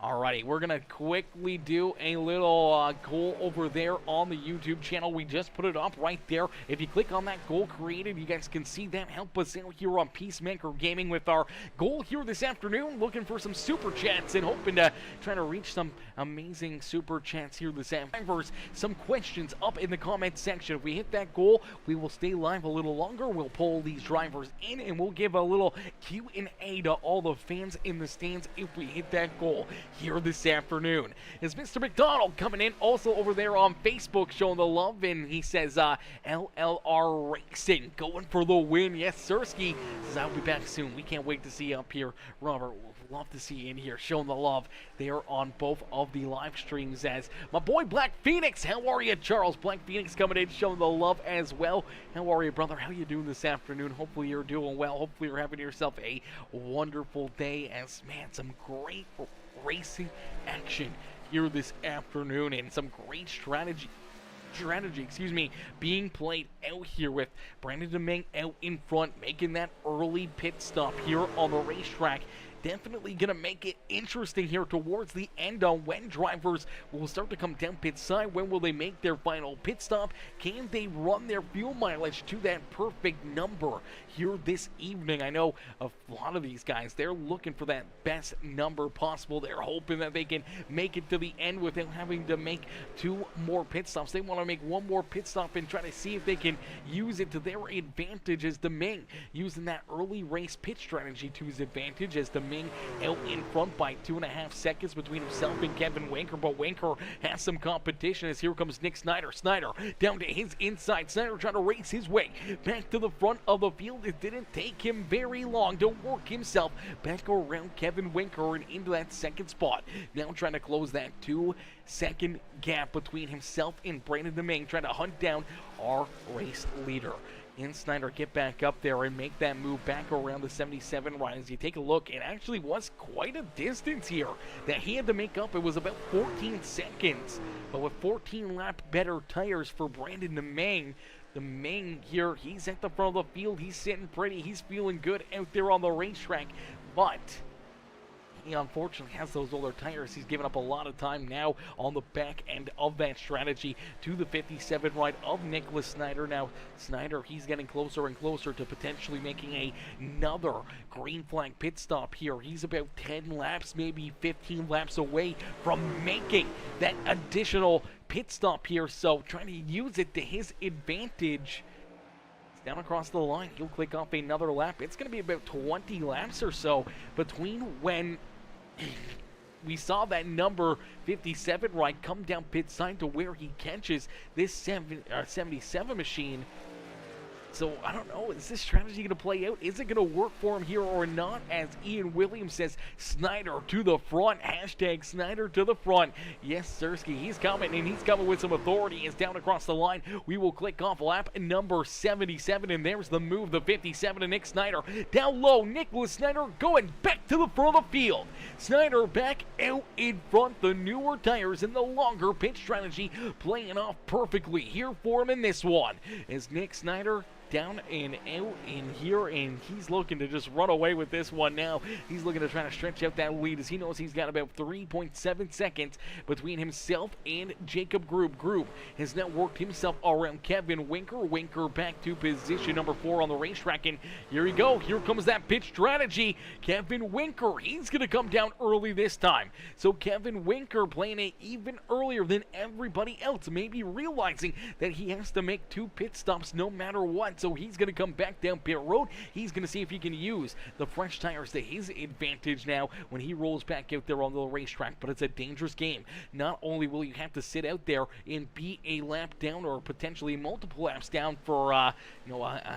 Alrighty, we're going to quickly do a little goal over there on the YouTube channel. We just put it up right there. If you click on that goal created, you guys can see that. Help us out here on Peacemaker Gaming with our goal here this afternoon. Looking for some super chats and hoping to try to reach some amazing super chats here this afternoon. Some questions up in the comment section. If we hit that goal, we will stay live a little longer. We'll pull these drivers in and we'll give a little Q&A to all the fans in the stands if we hit that goal here this afternoon. Is Mr. McDonald coming in also over there on Facebook showing the love, and he says LLR Racing going for the win. Yes, Sirski says I'll be back soon. We can't wait to see you up here, Robert. Love to see you in here showing the love there on both of the live streams. As my boy Black Phoenix, how are you? Charles Black Phoenix coming in showing the love as well. How are you, brother? How you doing this afternoon? Hopefully you're doing well. Hopefully you're having yourself a wonderful day. As man, some great racing action here this afternoon and some great strategy, being played out here with Brandon Deming out in front, making that early pit stop here on the racetrack. definitely going to make it interesting here towards the end on when drivers will start to come down pit side. When will they make their final pit stop? Can they run their fuel mileage to that perfect number here this evening? I know a lot of these guys, they're looking for that best number possible. They're hoping that they can make it to the end without having to make 2 more pit stops. They want to make 1 more pit stop and try to see if they can use it to their advantage, as Deming using that early race pit strategy to his advantage, as Deming out in front by 2.5 seconds between himself and Kevin Winker. But Winker has some competition, as here comes Nick Snyder. Snyder down to his inside. Snyder trying to race his way back to the front of the field. It didn't take him very long to work himself back around Kevin Winker and into that second spot. Now trying to close that 2-second gap between himself and Brandon Deming, trying to hunt down our race leader. And Snyder get back up there and make that move back around the 77 right. As you take a look, it actually was quite a distance here that he had to make up. It was about 14 seconds, but with 14 lap better tires for Brandon Deming. Deming here, he's at the front of the field. He's sitting pretty. He's feeling good out there on the racetrack, but he unfortunately has those older tires. He's given up a lot of time now on the back end of that strategy to the 57 ride of Nicholas Snyder. Now, Snyder, he's getting closer and closer to potentially making another green flag pit stop here. He's about 10 laps, maybe 15 laps away from making that additional pit stop here, so trying to use it to his advantage. Down across the line, he'll click off another lap. It's going to be about 20 laps or so between when we saw that number 57 ride come down pit side to where he catches this 77 machine. So, I don't know, is this strategy going to play out? Is it going to work for him here or not? As Ian Williams says, Snyder to the front. Hashtag Snyder to the front. Yes, Sirski, he's coming, and he's coming with some authority. Is down across the line. We will click off lap number 77, and there's the move, the 57 to Nick Snyder. Down low, Nicholas Snyder going back to the front of the field. Snyder back out in front. The newer tires and the longer pit strategy playing off perfectly here for him in this one. As Nick Snyder down and out in here, and he's looking to just run away with this one now. He's looking to try to stretch out that lead, as he knows he's got about 3.7 seconds between himself and Jacob Grube. Grube has now worked himself around Kevin Winker. Winker back to position number 4 on the racetrack, and here we go. Here comes that pit strategy. Kevin Winker, he's going to come down early this time. So Kevin Winker playing it even earlier than everybody else, maybe realizing that he has to make 2 pit stops no matter what. So he's going to come back down pit road. He's going to see if he can use the fresh tires to his advantage now when he rolls back out there on the racetrack. But it's a dangerous game. Not only will you have to sit out there and be a lap down, or potentially multiple laps down for a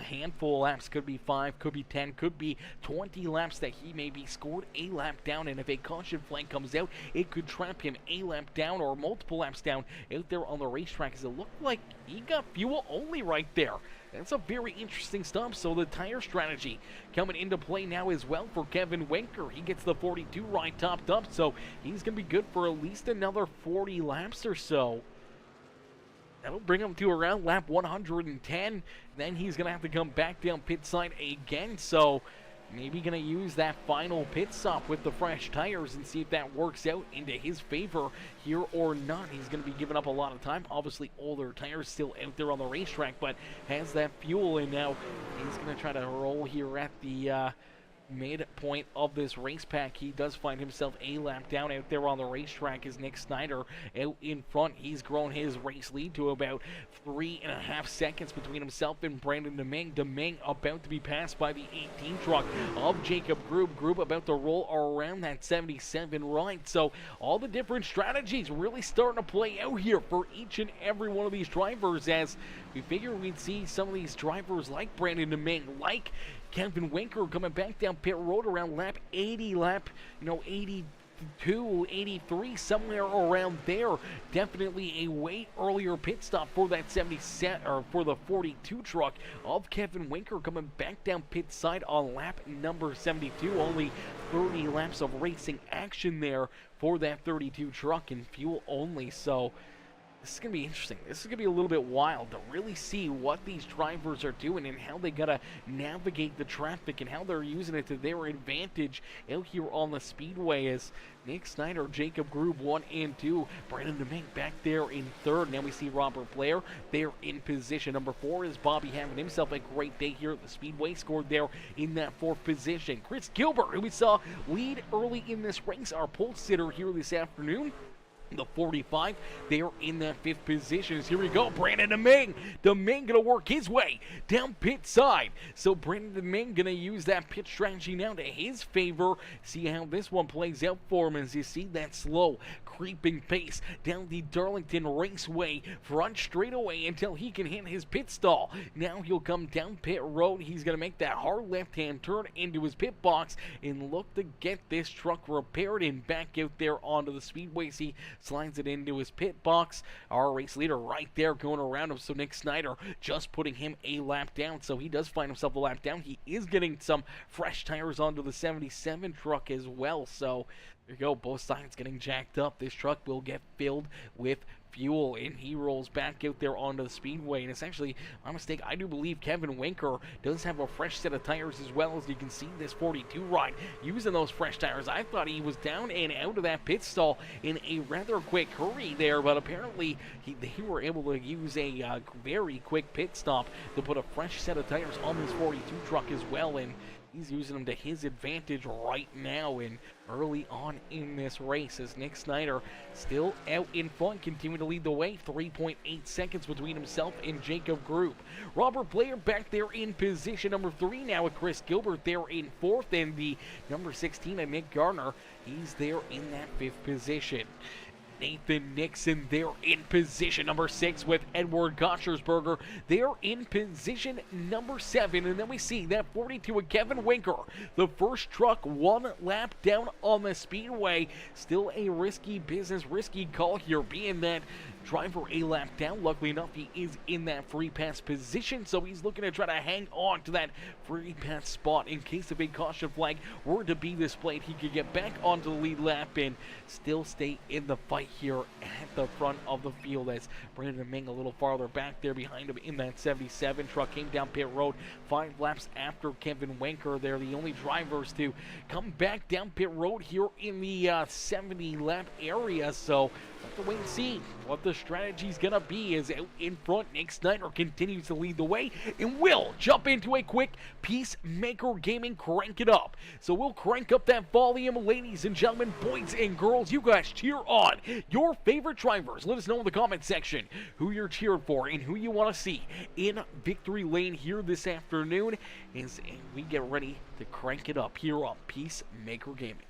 handful of laps. Could be 5, could be 10, could be 20 laps that he may be scored a lap down. And if a caution flag comes out, it could trap him a lap down or multiple laps down out there on the racetrack, as it looked like he got fuel only right there. That's a very interesting stop. So the tire strategy coming into play now as well for Kevin Winker. He gets the 42 ride topped up, so he's going to be good for at least another 40 laps or so. That'll bring him to around lap 110. Then he's going to have to come back down pit side again. So maybe going to use that final pit stop with the fresh tires and see if that works out into his favor here or not. He's going to be giving up a lot of time. Obviously, older tires still out there on the racetrack, but has that fuel, and now he's going to try to roll here at the midpoint of this race pack. He does find himself a lap down out there on the racetrack, as Nick Snyder out in front. He's grown his race lead to about 3.5 seconds between himself and Brandon Deming. Deming about to be passed by the 18 truck of Jacob Grube. Grube about to roll around that 77 right. So all the different strategies really starting to play out here for each and every one of these drivers, as we figure we'd see some of these drivers like Brandon Deming, like Kevin Winker, coming back down pit road around lap 80, 82, 83, somewhere around there. Definitely a way earlier pit stop for that 77, or for the 42 truck of Kevin Winker, coming back down pit side on lap number 72. Only 30 laps of racing action there for that 32 truck, and fuel only. So This is going to be interesting. This is going to be a little bit wild to really see what these drivers are doing and how they got to navigate the traffic and how they're using it to their advantage out here on the speedway as Nick Snyder, Jacob Grube 1 and 2, Brandon DeMink back there in third. Now we see Robert Blair there in position. Number 4 is Bobby having himself a great day here at the speedway, scored there in that 4th position. Chris Gilbert, who we saw lead early in this race, our pole sitter here this afternoon. The 45, they're in that 5th position. Here we go, Brandon DeMing. DeMing gonna work his way down pit side. So Brandon DeMing gonna use that pit strategy now to his favor. See how this one plays out for him as you see that slow creeping pace down the Darlington Raceway front straightaway until he can hit his pit stall. Now he'll come down pit road. He's gonna make that hard left-hand turn into his pit box and look to get this truck repaired and back out there onto the speedway. See, slides it into his pit box. Our race leader right there going around him. So Nick Snyder just putting him a lap down. So he does find himself a lap down. He is getting some fresh tires onto the 77 truck as well. So there you go. Both sides getting jacked up. This truck will get filled with fuel, and he rolls back out there onto the speedway. And it's actually my mistake. I do believe Kevin Winker does have a fresh set of tires as well, as you can see this 42 ride using those fresh tires. I thought he was down and out of that pit stall in a rather quick hurry there, but apparently they were able to use a very quick pit stop to put a fresh set of tires on this 42 truck as well, and he's using them to his advantage right now and early on in this race as Nick Snyder still out in front, continuing to lead the way. 3.8 seconds between himself and Jacob Grube. Robert Blair back there in position number 3 now with Chris Gilbert there in 4th, and the number 16 of Nick Garner, he's there in that 5th position. Nathan Nixon there in position number 6 with Edward Gotchersberger. They're in position number 7. And then we see that 42 with Kevin Winker. The first truck 1 lap down on the speedway. Still a risky business, risky call here, being that driver a lap down. Luckily enough, he is in that free pass position, so he's looking to try to hang on to that free pass spot in case of a caution flag were to be displayed. He could get back onto the lead lap and still stay in the fight here at the front of the field as Brandon Ming a little farther back there behind him in that 77 truck came down pit road 5 laps after Kevin Winker. They're the only drivers to come back down pit road here in the 70 lap area, so have to wait and see what the strategy's gonna be. Is out in front, Nick Snyder continues to lead the way and will jump into a quick Peacemaker Gaming crank it up. So we'll crank up that volume, ladies and gentlemen, boys and girls. You guys cheer on your favorite drivers. Let us know in the comment section who you're cheering for and who you want to see in victory lane here this afternoon as we get ready to crank it up here on Peacemaker Gaming.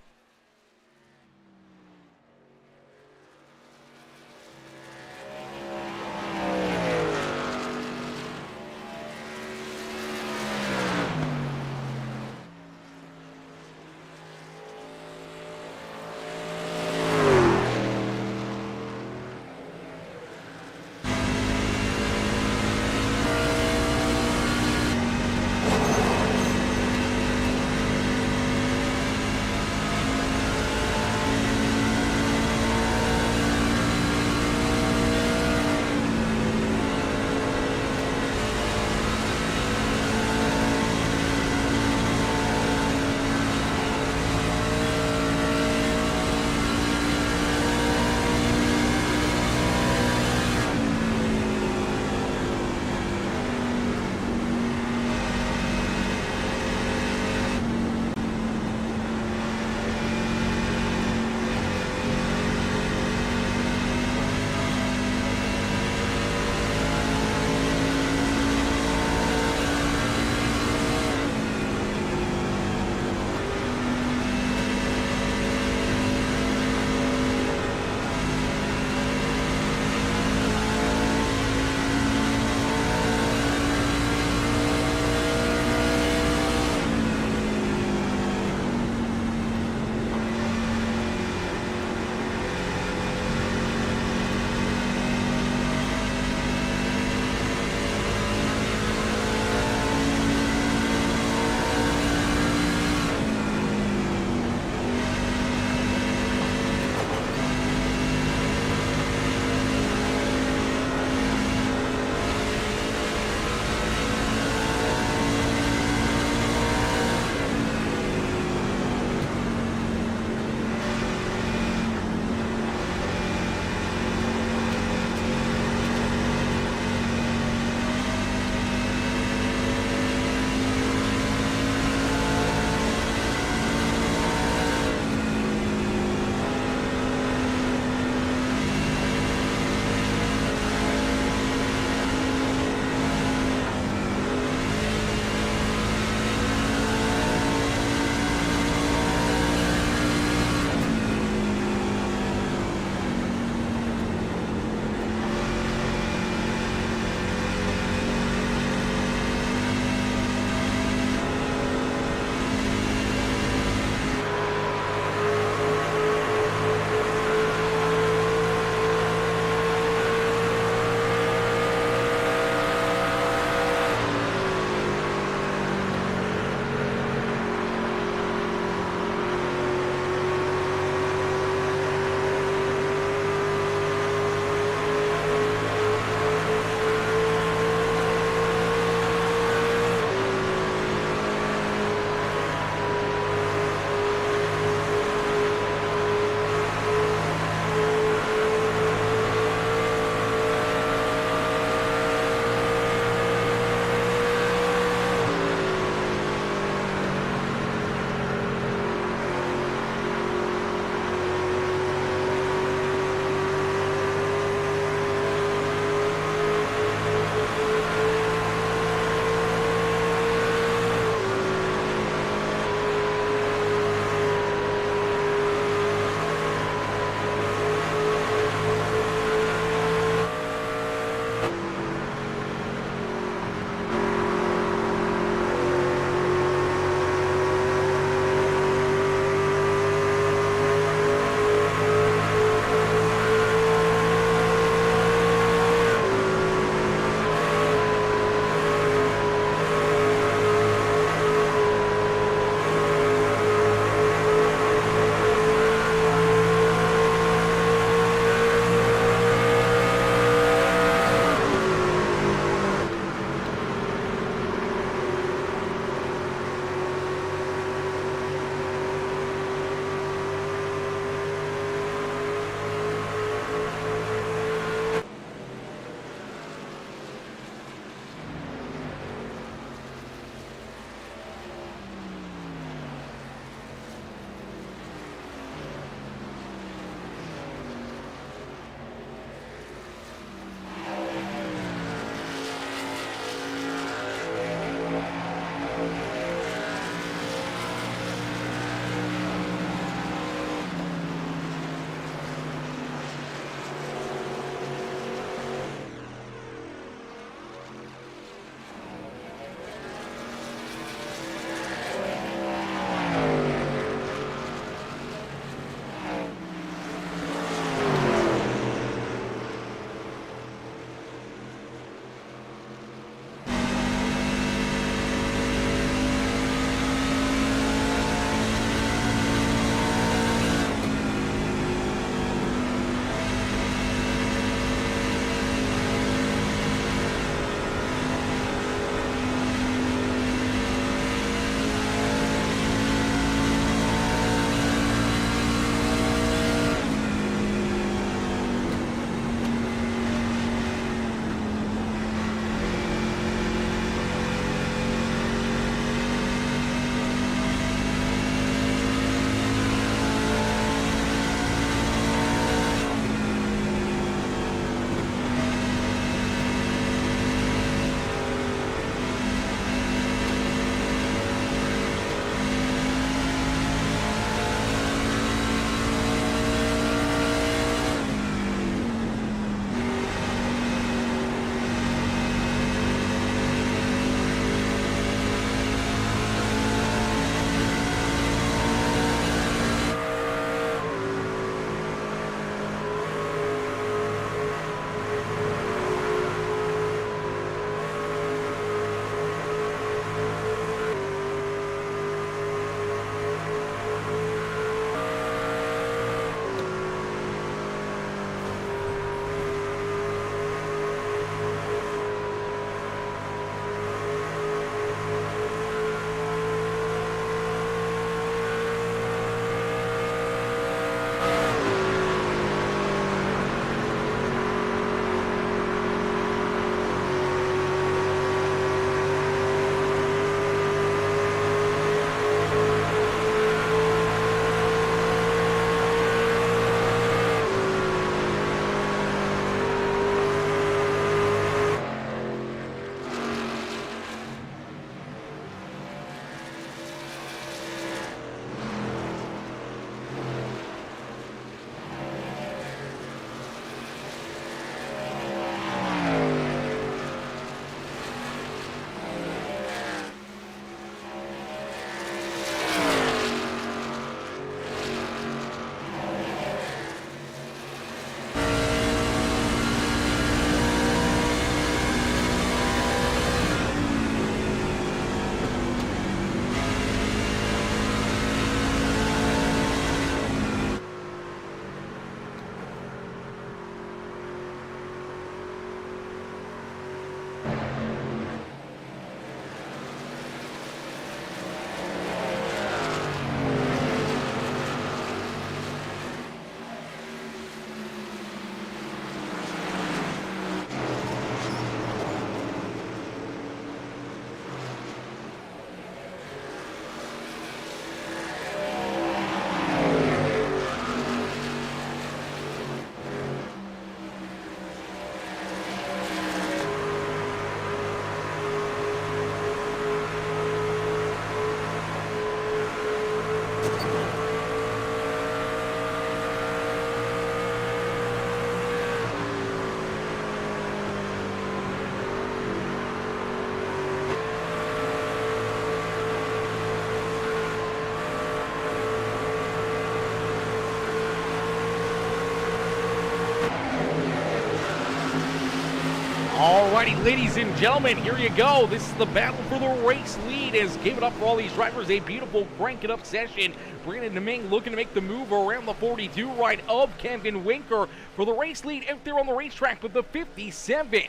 Alrighty, ladies and gentlemen, here you go. This is the battle for the race lead. As give it up for all these drivers, a beautiful crank it up session. Brandon Deming looking to make the move around the 42 right of Kevin Winker for the race lead out there on the racetrack with the 57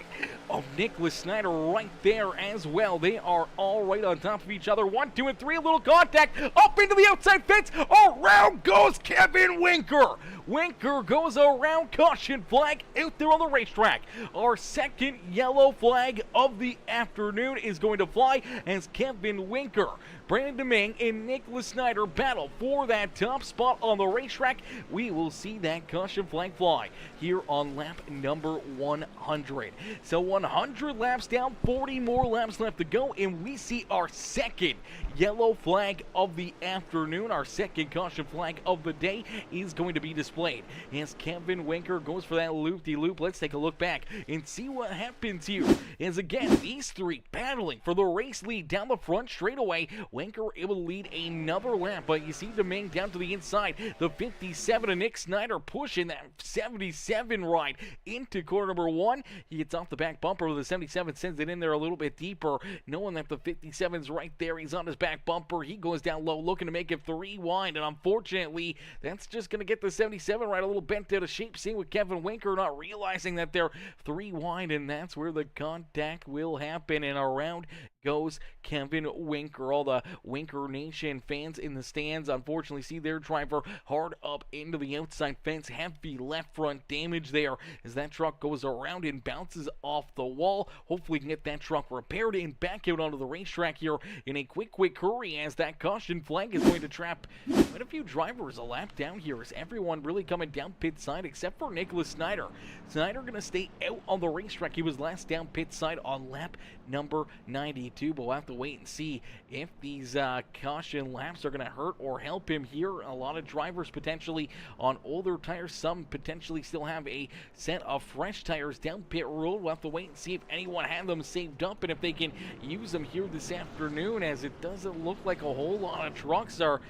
of Nicholas Snyder right there as well. They are all right on top of each other. 1, 2, and 3, a little contact up into the outside fence. Around goes Kevin Winker. Winker goes around, caution flag out there on the racetrack. Our second yellow flag of the afternoon is going to fly as Kevin Winker, Brandon Deming, and Nicholas Snyder battle for that top spot on the racetrack. We will see that caution flag fly here on lap number 100. So 100 laps down, 40 more laps left to go, and we see our second yellow flag of the afternoon. Our second caution flag of the day is going to be displayed as Kevin Winker goes for that loop-de-loop. Let's take a look back and see what happens here. As again, these three battling for the race lead down the front straightaway. Winker able to lead another lap, but you see Deming down to the inside. The 57 of Nick Snyder pushing that 77 ride into corner number 1. He gets off the back bumper. The 77 sends it in there a little bit deeper, knowing that the 57's right there. He's on his back bumper. He goes down low, looking to make it 3 wide, and unfortunately, that's just going to get the 77 right a little bent out of shape. Seeing with Kevin Winker not realizing that they're 3 wide, and that's where the contact will happen, and around goes Kevin Winker. All the Winker Nation fans in the stands unfortunately see their driver hard up into the outside fence. Heavy left front damage there as that truck goes around and bounces off the wall. Hopefully we can get that truck repaired and back out onto the racetrack here in a quick hurry, as that caution flag is going to trap quite a few drivers a lap down here, as everyone really coming down pit side except for Nicholas Snyder. Snyder going to stay out on the racetrack. He was last down pit side on lap number 92, but we'll have to wait and see if these caution laps are going to hurt or help him here. A lot of drivers potentially on older tires, some potentially still have a set of fresh tires down pit road. We'll have to wait and see if anyone had them saved up and if they can use them here this afternoon, as it doesn't look like a whole lot of trucks are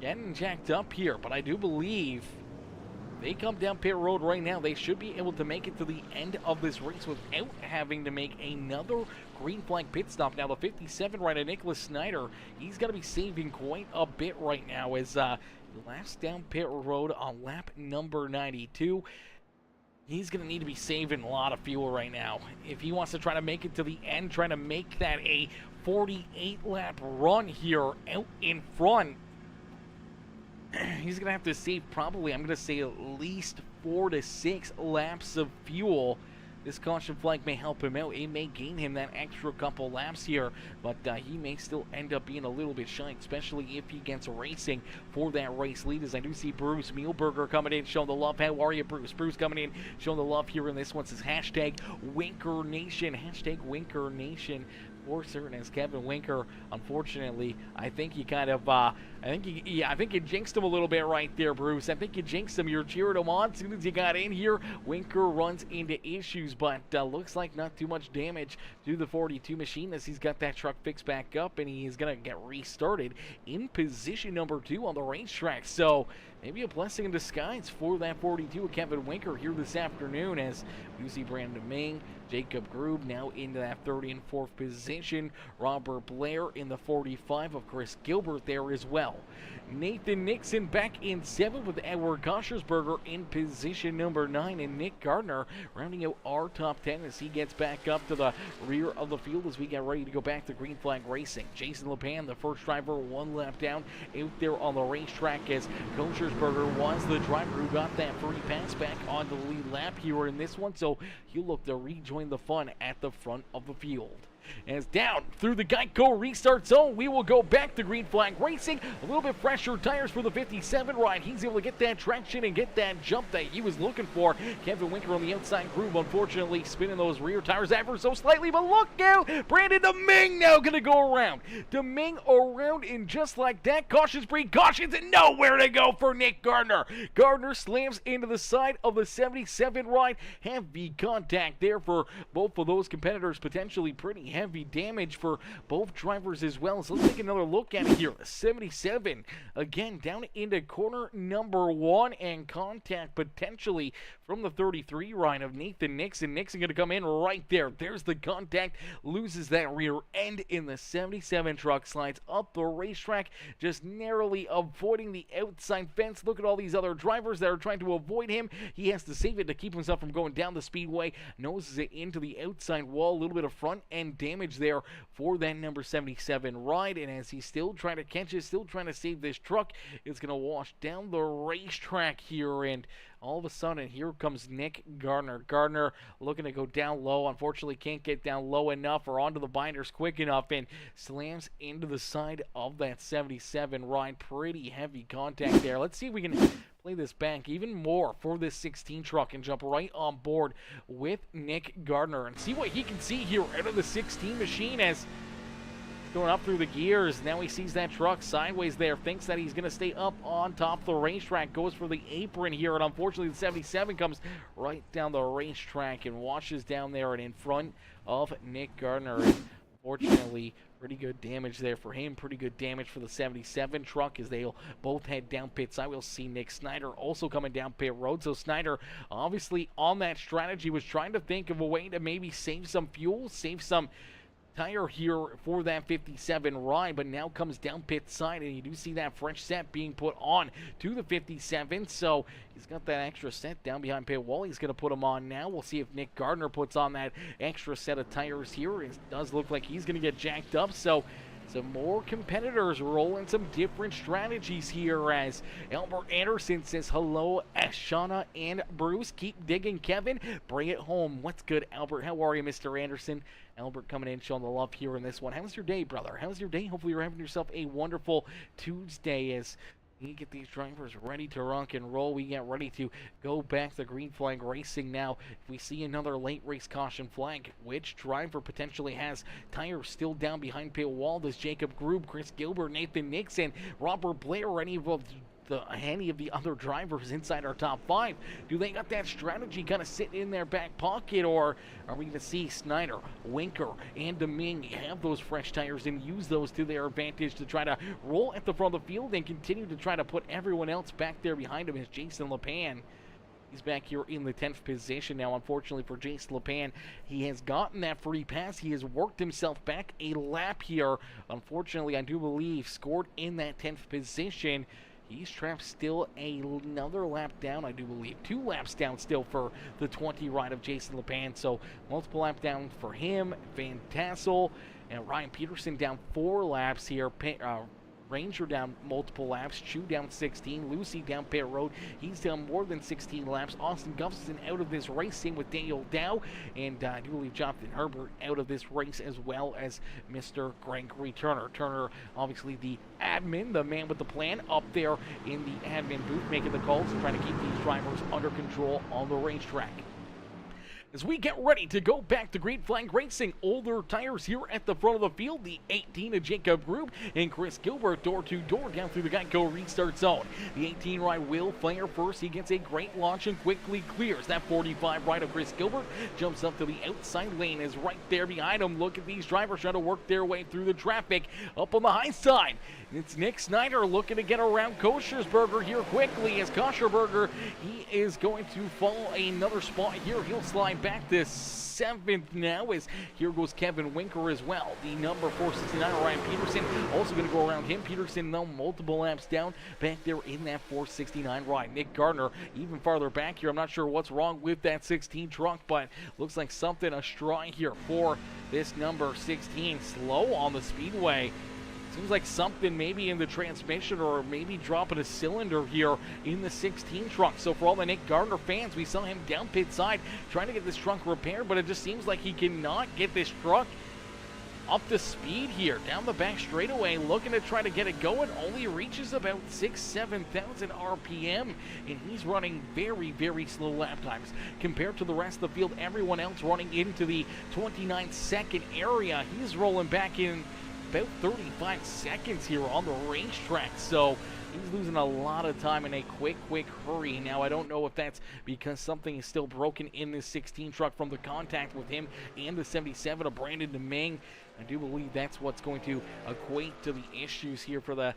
getting jacked up here. But I do believe they come down pit road right now, they should be able to make it to the end of this race without having to make another green flag pit stop. Now the 57 right of Nicholas Snyder, he's got to be saving quite a bit right now, as last down pit road on lap number 92. He's going to need to be saving a lot of fuel right now if he wants to try to make it to the end, trying to make that a 48 lap run here out in front. He's going to have to save probably, I'm going to say, at least 4 to 6 laps of fuel. This caution flag may help him out. It may gain him that extra couple laps here, but he may still end up being a little bit shy, especially if he gets racing for that race lead. As I do see Bruce Muehlberger coming in, showing the love. How are you, Bruce? Bruce coming in, showing the love here in this one. Says hashtag Winker Nation. Hashtag Winker Nation. For certain, as Kevin Winker, unfortunately, I think you kind of, I think you jinxed him a little bit right there, Bruce. I think you jinxed him. You're cheering him on as soon as you got in here. Winker runs into issues, but looks like not too much damage to the 42 machine as he's got that truck fixed back up, and he's going to get restarted in position number 2 on the racetrack. So maybe a blessing in disguise for that 42 of Kevin Winker here this afternoon, as you see Brandon Deming, Jacob Grube now into that 3rd and 4th position. Robert Blair in the 45 of Chris Gilbert there as well. Nathan Nixon back in 7th with Edward Gossersberger in position number 9, and Nick Gardner rounding out our top 10 as he gets back up to the rear of the field as we get ready to go back to green flag racing. Jason LePan, the first driver, 1 lap down out there on the racetrack, as Gossersberger was the driver who got that free pass back on the lead lap here in this one, so he'll look to rejoin the fun at the front of the field. As down through the Geico restart zone, we will go back to green flag racing. A little bit fresher tires for the 57 ride. He's able to get that traction and get that jump that he was looking for. Kevin Winker on the outside groove, unfortunately spinning those rear tires ever so slightly, but look out! Brandon Deming now gonna go around. Deming around, and just like that, cautions free, cautions, and nowhere to go for Nick Gardner. Gardner slams into the side of the 77 ride. Heavy contact there for both of those competitors, potentially pretty heavy damage for both drivers as well. So let's take another look at it here. 77, again, down into corner number 1, and contact potentially from the 33 ride of Nathan Nixon. Nixon going to come in right there. There's the contact, loses that rear end in the 77 truck, slides up the racetrack, just narrowly avoiding the outside fence. Look at all these other drivers that are trying to avoid him. He has to save it to keep himself from going down the speedway. Noses it into the outside wall. A little bit of front end damage there for that number 77 ride. And as he's still trying to catch it, still trying to save this truck, it's going to wash down the racetrack here. And all of a sudden, here comes Nick Gardner. Gardner looking to go down low. Unfortunately, can't get down low enough or onto the binders quick enough, and slams into the side of that 77 ride. Pretty heavy contact there. Let's see if we can play this back even more for this 16 truck and jump right on board with Nick Gardner and see what he can see here out of the 16 machine as going up through the gears. Now he sees that truck sideways there, thinks that he's going to stay up on top of the racetrack, goes for the apron here, and unfortunately the 77 comes right down the racetrack and washes down there and in front of Nick Gardner. And fortunately, pretty good damage there for him, pretty good damage for the 77 truck as they'll both head down pit side. We'll see Nick Snyder also coming down pit road. So Snyder, obviously on that strategy, was trying to think of a way to maybe save some fuel, save some tire here for that 57 ride, but now comes down pit side, and you do see that fresh set being put on to the 57. So he's got that extra set down behind pit wall. He's going to put them on now. We'll see if Nick Gardner puts on that extra set of tires here. It does look like he's going to get jacked up. So some more competitors rolling some different strategies here as Albert Anderson says hello, Shauna and Bruce. Keep digging, Kevin. Bring it home. What's good, Albert? How are you, Mr. Anderson? Albert coming in, showing the love here in this one. How's your day, brother? How's your day? Hopefully you're having yourself a wonderful Tuesday as we get these drivers ready to rock and roll. We get ready to go back to green flag racing now. If we see another late race caution flag, which driver potentially has tires still down behind pit wall? Does Jacob Grube, Chris Gilbert, Nathan Nixon, Robert Blair, or any of the other drivers inside our top 5? Do they got that strategy kind of sitting in their back pocket, or are we going to see Snyder, Winker, and Domingue have those fresh tires and use those to their advantage to try to roll at the front of the field and continue to try to put everyone else back there behind him? As Jason LePan, he's back here in the 10th position now. Unfortunately for Jason LePan, he has gotten that free pass. He has worked himself back a lap here. Unfortunately, I do believe scored in that 10th position. He's trapped still another lap down, I do believe. 2 laps down still for the 20 ride of Jason LePan. So multiple lap down for him. Van Tassel and Ryan Peterson down 4 laps here. Ranger down multiple laps. Chu down 16. Lucy down pit road. He's down more than 16 laps. Austin Gustafson out of this race. Same with Daniel Dow. And I do believe Jonathan Herbert out of this race, as well as Mr. Gregory Turner. Turner, obviously the admin, the man with the plan, up there in the admin booth, making the calls and trying to keep these drivers under control on the racetrack. As we get ready to go back to green flag racing, older tires here at the front of the field. The 18 of Jacob Grube and Chris Gilbert door-to-door down through the Geico restart zone. The 18 ride will fire first. He gets a great launch and quickly clears. That 45 ride of Chris Gilbert jumps up to the outside lane, is right there behind him. Look at these drivers trying to work their way through the traffic up on the high side. It's Nick Snyder looking to get around Koshersberger here quickly, as Kosherberger, he is going to fall another spot here. He'll slide back to 7th now, as here goes Kevin Winker as well. The number 469, Ryan Peterson, also going to go around him. Peterson, though, multiple laps down back there in that 469 ride. Nick Gardner even farther back here. I'm not sure what's wrong with that 16 truck, but looks like something astray here for this number 16. Slow on the speedway. Seems like something maybe in the transmission, or maybe dropping a cylinder here in the 16 truck. So for all the Nick Gardner fans, we saw him down pit side trying to get this truck repaired, but it just seems like he cannot get this truck up to speed here. Down the back straightaway, looking to try to get it going. Only reaches about 6,000-7,000 RPM, and he's running very, very slow lap times compared to the rest of the field. Everyone else running into the 29-second area. He's rolling back in about 35 seconds here on the racetrack. So he's losing a lot of time in a quick hurry. Now, I don't know if that's because something is still broken in this 16 truck from the contact with him and the 77 of Brandon DeMing. I do believe that's what's going to equate to the issues here for the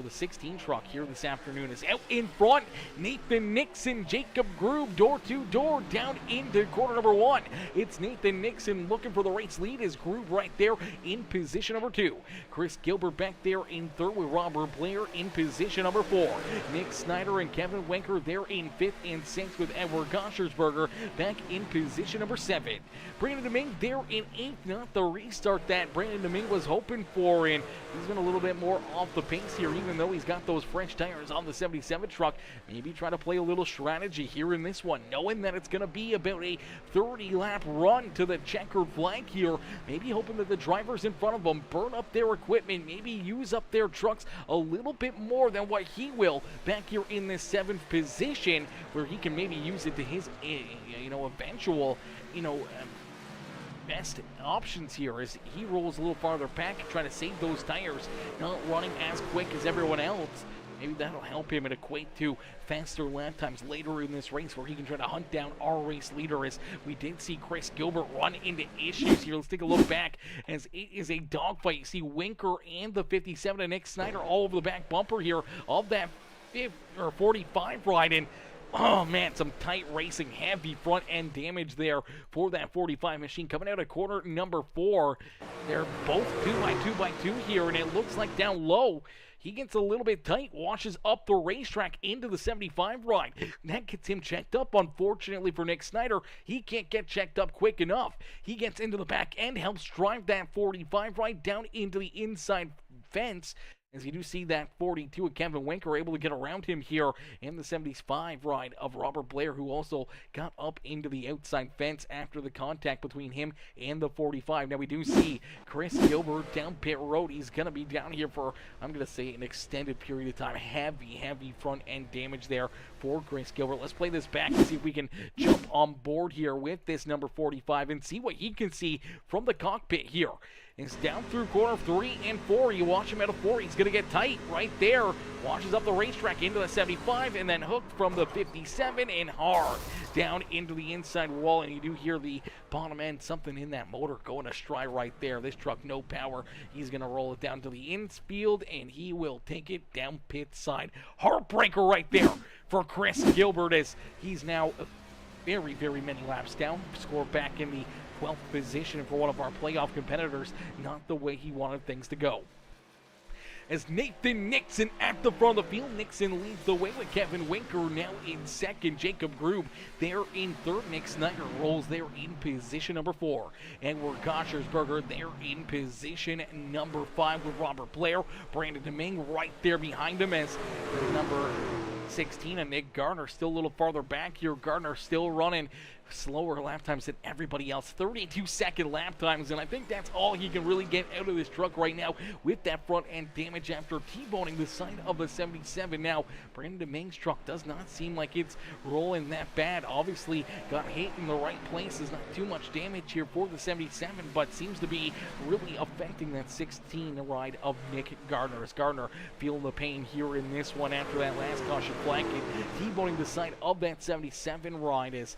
16 truck here this afternoon. Is out in front, Nathan Nixon, Jacob Grube, door to door down into corner number 1. It's Nathan Nixon looking for the race lead. Is Grube right there in position number 2. Chris Gilbert back there in 3rd with Robert Blair in position number 4. Nick Snyder and Kevin Wenker there in 5th and 6th with Edward Gossersberger back in position number 7. Brandon DeMing there in 8th, not the restart that Brandon DeMing was hoping for, and he's been a little bit more off the pace here, even though he's got those fresh tires on the 77 truck. Maybe try to play a little strategy here in this one, knowing that it's going to be about a 30-lap run to the checkered flag here. Maybe hoping that the drivers in front of them burn up their equipment, maybe use up their trucks a little bit more than what he will back here in this 7th position, where he can maybe use it to his, eventual, best options here as he rolls a little farther back, trying to save those tires, not running as quick as everyone else. Maybe that'll help him and equate to faster lap times later in this race, where he can try to hunt down our race leader, as we did see Chris Gilbert run into issues here. Let's take a look back as it is a dogfight. You see Winker and the 57 and Nick Snyder all over the back bumper here of that 45 ride, and oh man, some tight racing, heavy front end damage there for that 45 machine coming out of corner number 4. They're both 2x2 here, and it looks like down low he gets a little bit tight, washes up the racetrack into the 75 ride. That gets him checked up. Unfortunately for Nick Snyder, he can't get checked up quick enough. He gets into the back end, helps drive that 45 ride down into the inside fence, as you do see that 42 of Kevin Winker able to get around him here in the 75 ride of Robert Blair, who also got up into the outside fence after the contact between him and the 45. Now we do see Chris Gilbert down pit road. He's going to be down here for, I'm going to say, an extended period of time. Heavy front end damage there for Chris Gilbert. Let's play this back and see if we can jump on board here with this number 45 and see what he can see from the cockpit here. It's down through corner 3 and 4. You watch him at a 4. He's going to get tight right there. Washes up the racetrack into the 75 and then hooked from the 57 and hard down into the inside wall. And you do hear the bottom end, something in that motor going astray right there. This truck, no power. He's going to roll it down to the infield and he will take it down pit side. Heartbreaker right there for Chris Gilbert, as he's now very many laps down. Score back in the 12th position for one of our playoff competitors. Not the way he wanted things to go. As Nathan Nixon at the front of the field, Nixon leads the way with Kevin Winker now in 2nd. Jacob Grube there in 3rd. Nick Snyder rolls there in position number 4. Edward Gossersberger there in position number 5 with Robert Blair. Brandon DeMing right there behind him as the number 16 and Nick Gardner still a little farther back here. Gardner still running slower lap times than everybody else, 32-second lap times, and I think that's all he can really get out of this truck right now with that front end damage after T-boning the side of the 77. Now, Brandon DeMing's truck does not seem like it's rolling that bad. Obviously, got hit in the right places, not too much damage here for the 77, but seems to be really affecting that 16 ride of Nick Gardner. As Gardner feeling the pain here in this one after that last caution flag, T-boning the side of that 77 ride is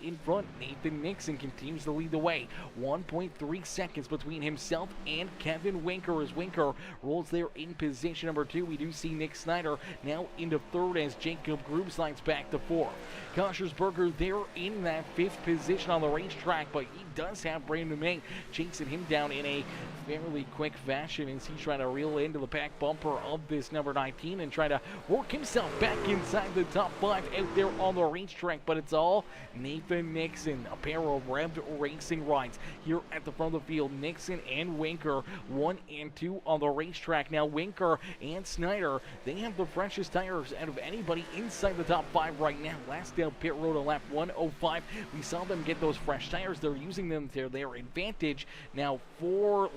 in front. Nathan Nixon continues to lead the way. 1.3 seconds between himself and Kevin Winker as Winker rolls there in position number 2. We do see Nick Snyder now into 3rd as Jacob Grube slides back to 4th. Gossersberger there in that 5th position on the racetrack, but he does have Brandon DeMing chasing him down in a fairly quick fashion as he's trying to reel into the back bumper of this number 19 and try to work himself back inside the top 5 out there on the racetrack, but it's all Nathan Nixon. A pair of revved racing rides here at the front of the field. Nixon and Winker 1 and 2 on the racetrack. Now Winker and Snyder, they have the freshest tires out of anybody inside the top 5 right now. Last down pit road on lap 105, we saw them get those fresh tires. They're using them to their advantage. Now 4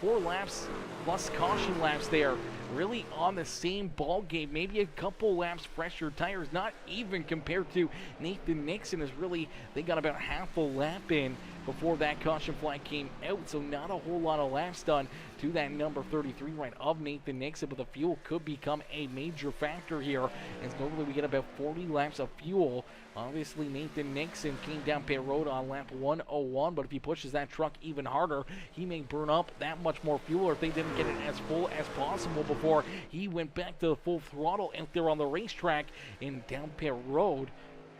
laps plus caution laps there, really on the same ball game. Maybe a couple laps fresher tires, not even compared to Nathan Nixon. Is really, they got about half a lap in before that caution flag came out, so not a whole lot of laps done to that number 33 right of Nathan Nixon, but the fuel could become a major factor here, as normally we get about 40 laps of fuel. Obviously, Nathan Nixon came down pit road on lap 101, but if he pushes that truck even harder, he may burn up that much more fuel, or if they didn't get it as full as possible before he went back to full throttle out there on the racetrack in down pit road,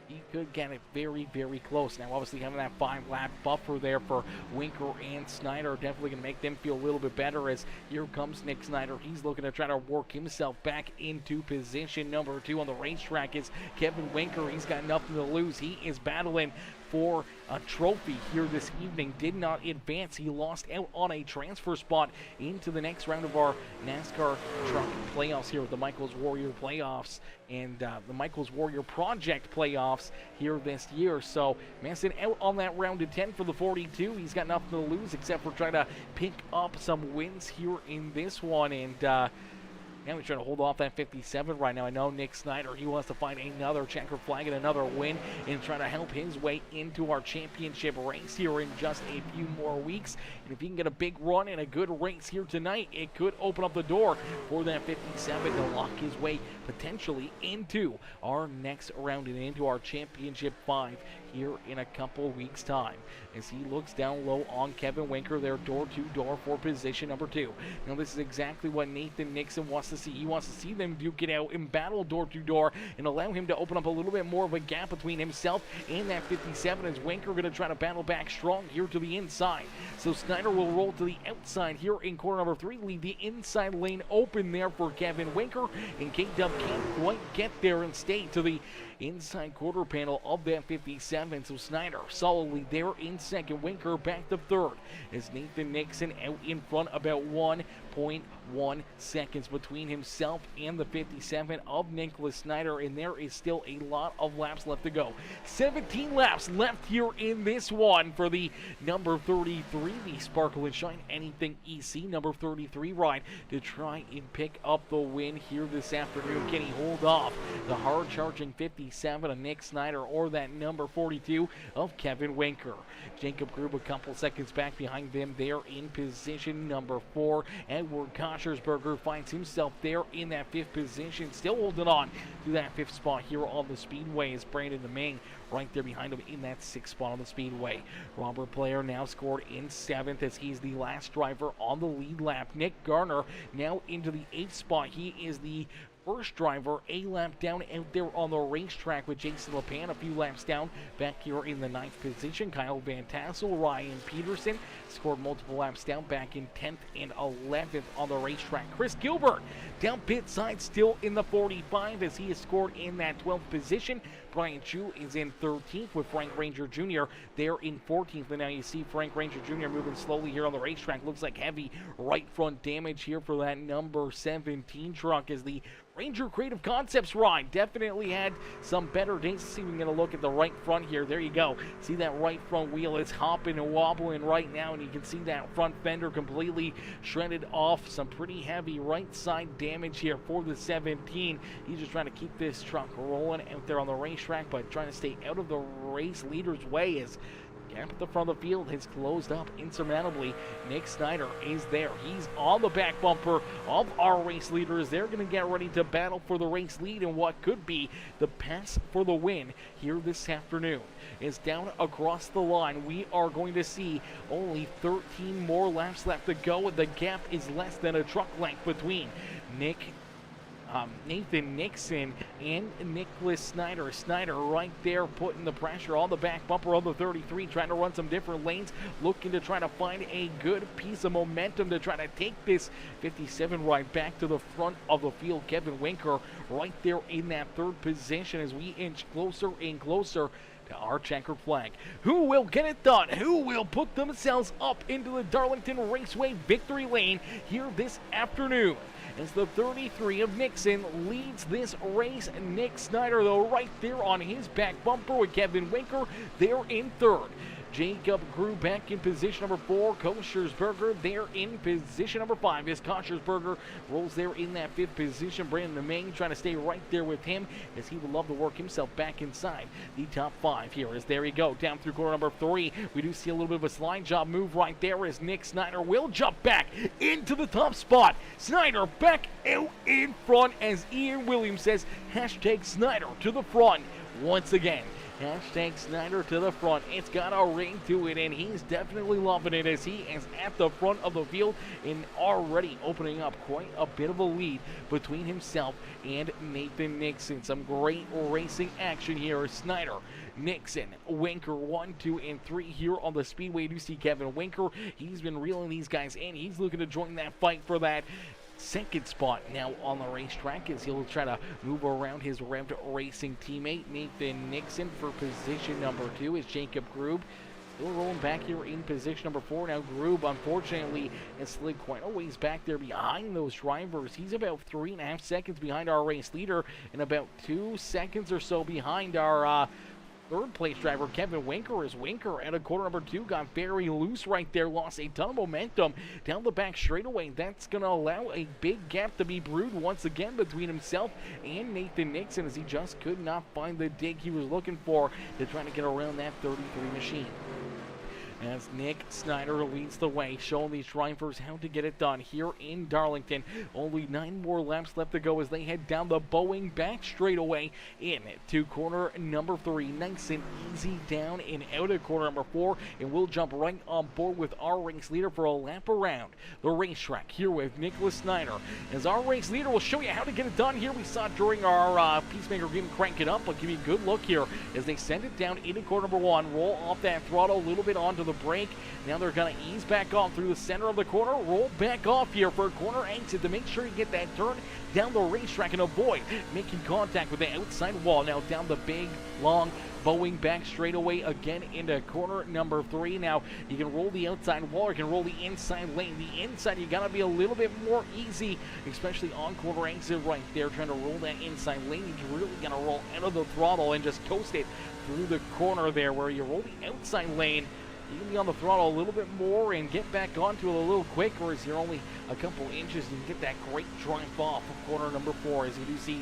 he could get it very, very close. Now, obviously, having that 5-lap buffer there for Winker and Snyder definitely going to make them feel a little bit better, as here comes Nick Snyder. He's looking to try to work himself back into position number 2 on the racetrack. Is Kevin Winker. He's got nothing to lose. He is battling for a trophy here this evening. Did not advance. He lost out on a transfer spot into the next round of our NASCAR truck playoffs here with the Michaels Warrior playoffs and the Michaels Warrior Project playoffs here this year. So Manson out on that round of 10 for the 42. He's got nothing to lose except for trying to pick up some wins here in this one, and now he's trying to hold off that 57 right now. I know Nick Snyder, he wants to find another checker flag and another win and try to help his way into our championship race here in just a few more weeks. And if he can get a big run and a good race here tonight, it could open up the door for that 57 to lock his way potentially into our next round and into our championship 5 here in a couple weeks' time, as he looks down low on Kevin Winker there, door-to-door for position number 2. Now, this is exactly what Nathan Nixon wants to see. He wants to see them duke it out and battle door-to-door and allow him to open up a little bit more of a gap between himself and that 57, as Winker going to try to battle back strong here to the inside. So Snyder will roll to the outside here in corner number 3, leave the inside lane open there for Kevin Winker, and K-Dub can't quite get there and stay to the inside quarter panel of that 57. So Snyder solidly there in second. Winker back to third, as Nathan Nixon out in front about 1.1 seconds between himself and the 57 of Nicholas Snyder, and there is still a lot of laps left to go. 17 laps left here in this one for the number 33, the Sparkle and Shine Anything EC number 33 ride, to try and pick up the win here this afternoon. Can he hold off the hard-charging 57 of Nick Snyder or that number 42 of Kevin Winker? Jacob Grube a couple seconds back behind them there in position number 4. Edward Koshersberger finds himself there in that 5th position, still holding on to that 5th spot here on the Speedway, as Brandon DeMay right there behind him in that 6th spot on the Speedway. Robert Player now scored in 7th, as he's the last driver on the lead lap. Nick Garner now into the 8th spot. He is the first driver a lap down out there on the racetrack, with Jason LePan a few laps down back here in the 9th position. Kyle Van Tassel, Ryan Peterson scored multiple laps down back in 10th and 11th on the racetrack. Chris Gilbert down pit side still in the 45, as he has scored in that 12th position. Brian Chu is in 13th, with Frank Ranger Jr. there in 14th. And now you see Frank Ranger Jr. moving slowly here on the racetrack. Looks like heavy right front damage here for that number 17 truck, as the Ranger Creative Concepts ride definitely had some better days. Let's see if we can get a look at the right front here. There you go. See that right front wheel is hopping and wobbling right now, and you can see that front fender completely shredded off. Some pretty heavy right side damage here for the 17. He's just trying to keep this truck rolling out there on the racetrack, but trying to stay out of the race leader's way, as gap at the front of the field has closed up insurmountably. Nick Snyder is there. He's on the back bumper of our race leader, as they're going to get ready to battle for the race lead and what could be the pass for the win here this afternoon. Is down across the line. We are going to see only 13 more laps left to go. The gap is less than a truck length between Nathan Nixon and Nicholas Snyder. Snyder right there putting the pressure on the back bumper of the 33, trying to run some different lanes, looking to try to find a good piece of momentum to try to take this 57 right back to the front of the field. Kevin Winker right there in that 3rd position, as we inch closer and closer to our checkered flag. Who will get it done? Who will put themselves up into the Darlington Raceway victory lane here this afternoon, as the 33 of Nixon leads this race? Nick Snyder, though, right there on his back bumper, with Kevin Winker there in 3rd. Jacob Grube back in position number 4. Koschersberger there in position number 5. As Koschersberger rolls there in that 5th position. Brandon LeMain trying to stay right there with him, as he would love to work himself back inside the top 5 here. As there we go, down through corner number 3. We do see a little bit of a slide job move right there, as Nick Snyder will jump back into the top spot. Snyder back out in front, as Ian Williams says, hashtag Snyder to the front once again. Hashtag Snyder to the front. It's got a ring to it, and he's definitely loving it, as he is at the front of the field and already opening up quite a bit of a lead between himself and Nathan Nixon. Some great racing action here. Snyder, Nixon, Winker 1, 2, and 3 here on the speedway. You see Kevin Winker. He's been reeling these guys in. He's looking to join that fight for that second spot now on the racetrack, as he'll try to move around his Revved Racing teammate Nathan Nixon for position number 2. Is Jacob Grube still rolling back here in position number 4. Now Grube unfortunately has slid quite a ways back there behind those drivers. He's about 3.5 seconds behind our race leader and about 2 seconds or so behind our third place driver Kevin Winker. Is Winker at a corner number 2 got very loose right there, lost a ton of momentum down the back straightaway. That's going to allow a big gap to be brewed once again between himself and Nathan Nixon, as he just could not find the dig he was looking for to try to get around that 33 machine. As Nick Snyder leads the way, showing these drivers how to get it done here in Darlington. Only 9 more laps left to go as they head down the Boeing back straightaway into corner number 3. Nice and easy down and out of corner number 4, and we'll jump right on board with our race leader for a lap around the racetrack here with Nicholas Snyder. As our race leader will show you how to get it done here. We saw it during our Peacemaker Gaming crank it up, but give you a good look here as they send it down into corner number 1, roll off that throttle a little bit onto the brake. Now they're going to ease back on through the center of the corner, roll back off here for a corner exit to make sure you get that turn down the racetrack and avoid making contact with the outside wall. Now down the big, long Boeing back straightaway again into corner number 3. Now you can roll the outside wall or you can roll the inside lane. The inside, you got to be a little bit more easy, especially on corner exit right there, trying to roll that inside lane. You really got to roll out of the throttle and just coast it through the corner there, where you roll the outside lane. You can be on the throttle a little bit more and get back onto it a little quicker, as you're only a couple inches and you get that great drive off of corner number 4. As you do see,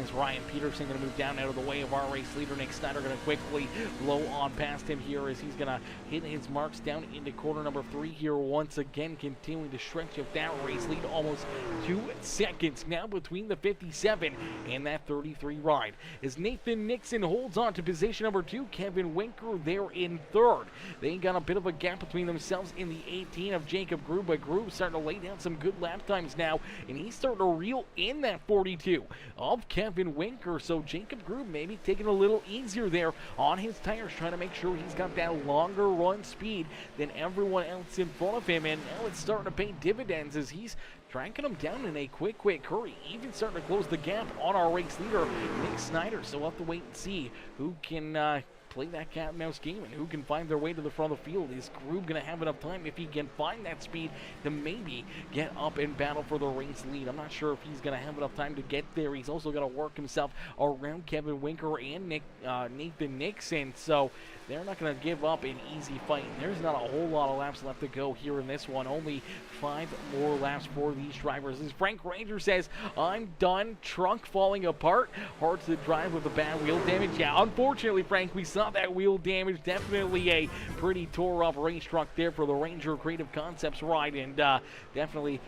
is Ryan Peterson going to move down out of the way of our race leader. Nick Snyder going to quickly blow on past him here, as he's going to hit his marks down into corner number 3 here once again, continuing to stretch up that race lead almost 2 seconds now between the 57 and that 33 ride. As Nathan Nixon holds on to position number 2, Kevin Winker there in 3rd. They got a bit of a gap between themselves in the 18 of Jacob Grube, but Grube starting to lay down some good lap times now, and he's starting to reel in that 42 of Kevin Winker. So Jacob Grube maybe taking a little easier there on his tires, trying to make sure he's got that longer run speed than everyone else in front of him. And now it's starting to pay dividends as he's tracking them down in a quick hurry, even starting to close the gap on our race leader, Nick Snyder. So we'll have to wait and see who can play that cat and mouse game and who can find their way to the front of the field. Is Grube going to have enough time, if he can find that speed, to maybe get up and battle for the race lead? I'm not sure if he's going to have enough time to get there. He's also going to work himself around Kevin Winker and Nathan Nixon, so they're not going to give up an easy fight. There's not a whole lot of laps left to go here in this one. Only 5 more laps for these drivers. As Frank Ranger says, I'm done. Trunk falling apart. Hard to drive with the bad wheel damage. Yeah, unfortunately, Frank, we saw that wheel damage. Definitely a pretty tore up race truck there for the Ranger Creative Concepts ride, and definitely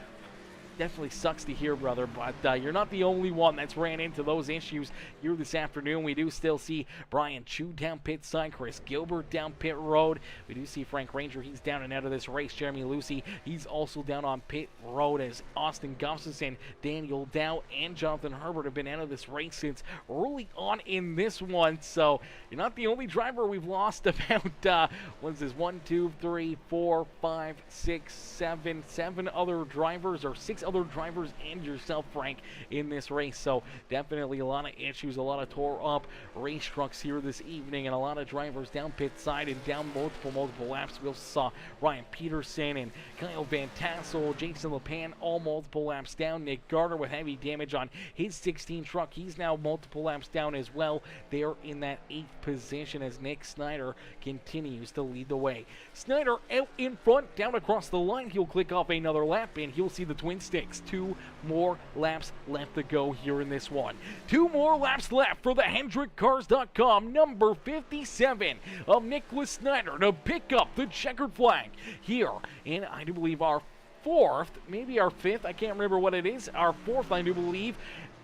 sucks to hear, brother, but you're not the only one that's ran into those issues here this afternoon. We do still see Brian Chu down pit side, Chris Gilbert down pit road. We do see Frank Ranger, he's down and out of this race. Jeremy Lucy, he's also down on pit road, as Austin Gustafson, Daniel Dow, and Jonathan Herbert have been out of this race since early on in this one. So you're not the only driver we've lost. About what's this, 1, 2, 3, 4, 5, 6, 7 other drivers, or 6 other drivers and yourself, Frank, in this race. So definitely a lot of issues, a lot of tore up race trucks here this evening, and a lot of drivers down pit side and down multiple laps. We also saw Ryan Peterson and Kyle Van Tassel, Jason LePan, all multiple laps down. Nick Gardner with heavy damage on his 16 truck. He's now multiple laps down as well. They're in that 8th position as Nick Snyder continues to lead the way. Snyder out in front, down across the line. He'll click off another lap, and he'll see the twin sticks. 2 more laps left to go here in this one. 2 more laps left for the HendrickCars.com number 57 of Nicholas Snyder to pick up the checkered flag here in, I do believe, our 4th, maybe our 5th, I can't remember what it is, our 4th, I do believe,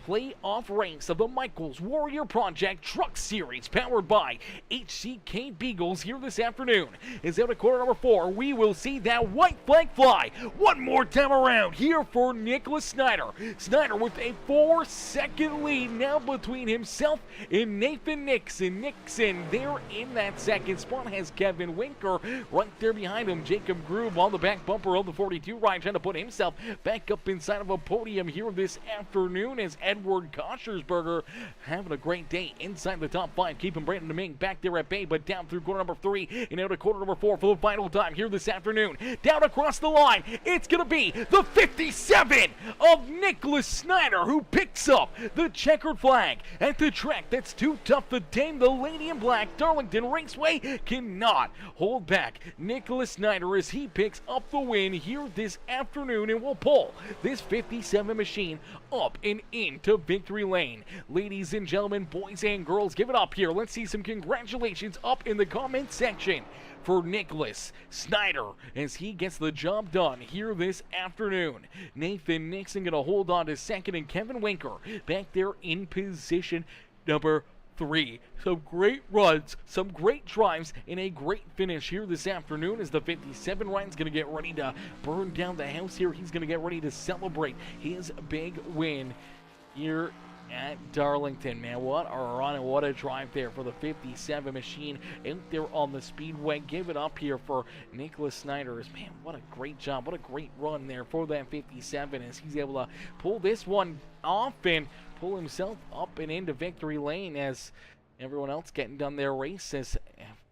playoff race of the Michaels Warrior Project Truck Series, powered by HCK Beagles here this afternoon. Is out at quarter number 4. We will see that white flag fly one more time around here for Nicholas Snyder. Snyder with a 4-second lead now between himself and Nathan Nixon. Nixon there in that second spot has Kevin Winker right there behind him. Jacob Grube on the back bumper of the 42 ride, trying to put himself back up inside of a podium here this afternoon as Edward Koschersberger having a great day inside the top 5, keeping Brandon Domingue back there at bay, but down through quarter number 3 and out of quarter number 4 for the final time here this afternoon. Down across the line, it's going to be the 57 of Nicholas Snyder, who picks up the checkered flag at the track that's too tough to tame. The Lady in Black Darlington Raceway cannot hold back Nicholas Snyder as he picks up the win here this afternoon and will pull this 57 machine up and into victory lane. Ladies and gentlemen, boys and girls, give it up here. Let's see some congratulations up in the comment section for Nicholas Snyder as he gets the job done here this afternoon. Nathan Nixon going to hold on to second, and Kevin Winker back there in position number 3. Some great runs, some great drives, and a great finish here this afternoon as the 57 Ryan's going to get ready to burn down the house here. He's going to get ready to celebrate his big win here at Darlington. Man, what a run and what a drive there for the 57 machine out there on the speedway. Give it up here for Nicholas Snyder. Man, what a great job, what a great run there for that 57 as he's able to pull this one off and pull himself up and into victory lane as everyone else getting done their races.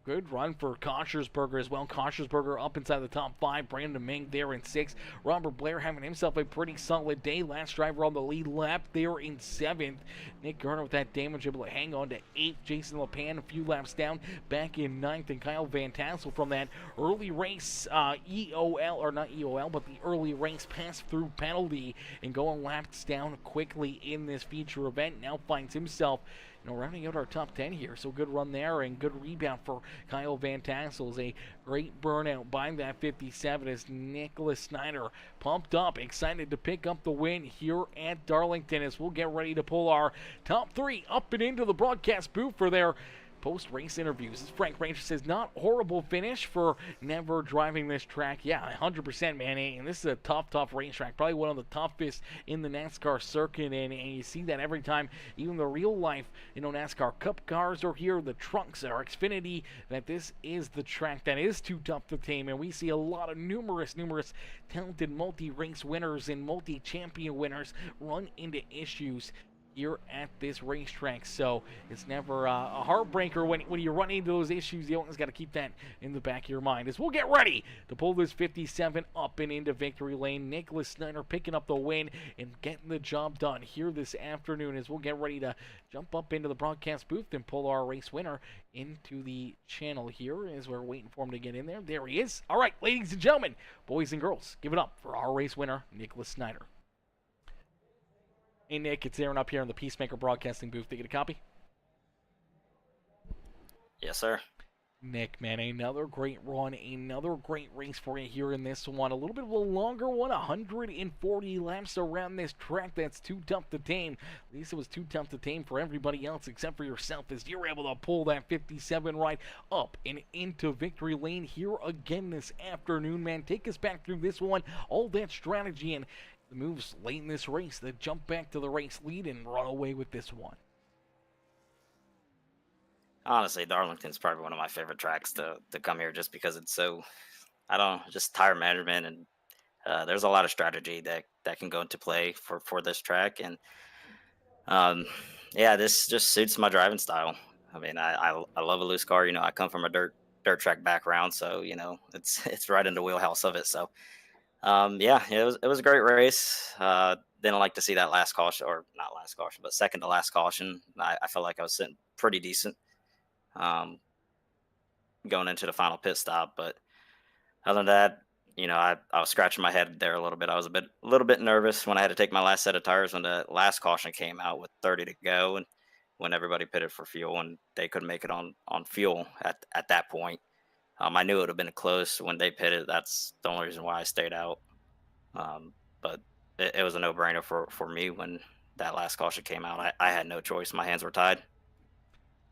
Good run for Koschersberger as well. Koschersberger up inside the top 5. Brandon Domingue there in 6th. Robert Blair having himself a pretty solid day. Last driver on the lead lap there in 7th. Nick Garner with that damage able to hang on to 8th. Jason LePan a few laps down back in 9th. And Kyle Van Tassel from that early race EOL, or not EOL, but the early race pass-through penalty and going laps down quickly in this feature event. Now finds himself rounding out our top 10 here. So good run there and good rebound for Kyle Van Tassel. A great burnout by that 57 as Nicholas Snyder pumped up, excited to pick up the win here at Darlington as we'll get ready to pull our top 3 up and into the broadcast booth for their post-race interviews. As Frank Ranger says, not horrible finish for never driving this track. Yeah, 100%, man. And this is a tough racetrack. Probably one of the toughest in the NASCAR circuit. And you see that every time, even the real life, NASCAR Cup cars are here. The trucks are Xfinity. That this is the track that is too tough to tame. And we see a lot of numerous talented multi-race winners and multi-champion winners run into issues here at this racetrack. So it's never a heartbreaker when you run into those issues. You always got to keep that in the back of your mind as we'll get ready to pull this 57 up and into victory lane. Nicholas Snyder picking up the win and getting the job done here this afternoon as we'll get ready to jump up into the broadcast booth and pull our race winner into the channel here as we're waiting for him to get in there. There he is. All right, ladies and gentlemen, boys and girls, give it up for our race winner, Nicholas Snyder. Hey Nick, it's Aaron up here in the Peacemaker broadcasting booth. Did you get a copy? Yes, sir. Nick, man, another great run, another great race for you here in this one. A little bit of a longer one, 140 laps around this track. That's too tough to tame. At least it was too tough to tame for everybody else except for yourself as you're able to pull that 57 right up and into victory lane here again this afternoon, man. Take us back through this one, all that strategy and the moves late in this race that jump back to the race lead and run away with this one. Honestly, Darlington's probably one of my favorite tracks to come here just because it's so, just tire management and there's a lot of strategy that that can go into play for this track. And um, yeah, this just suits my driving style. I mean, I love a loose car. I come from a dirt track background, so it's right in the wheelhouse of it. So yeah, it was a great race. Didn't like to see that last caution, or not last caution, but second to last caution. I felt like I was sitting pretty decent um, going into the final pit stop, but other than that, I was scratching my head there a little bit. I was a little bit nervous when I had to take my last set of tires when the last caution came out with 30 to go, and when everybody pitted for fuel and they couldn't make it on fuel at that point. I knew it would have been close when they pitted. That's the only reason why I stayed out. But it was a no-brainer for me when that last caution came out. I had no choice. My hands were tied.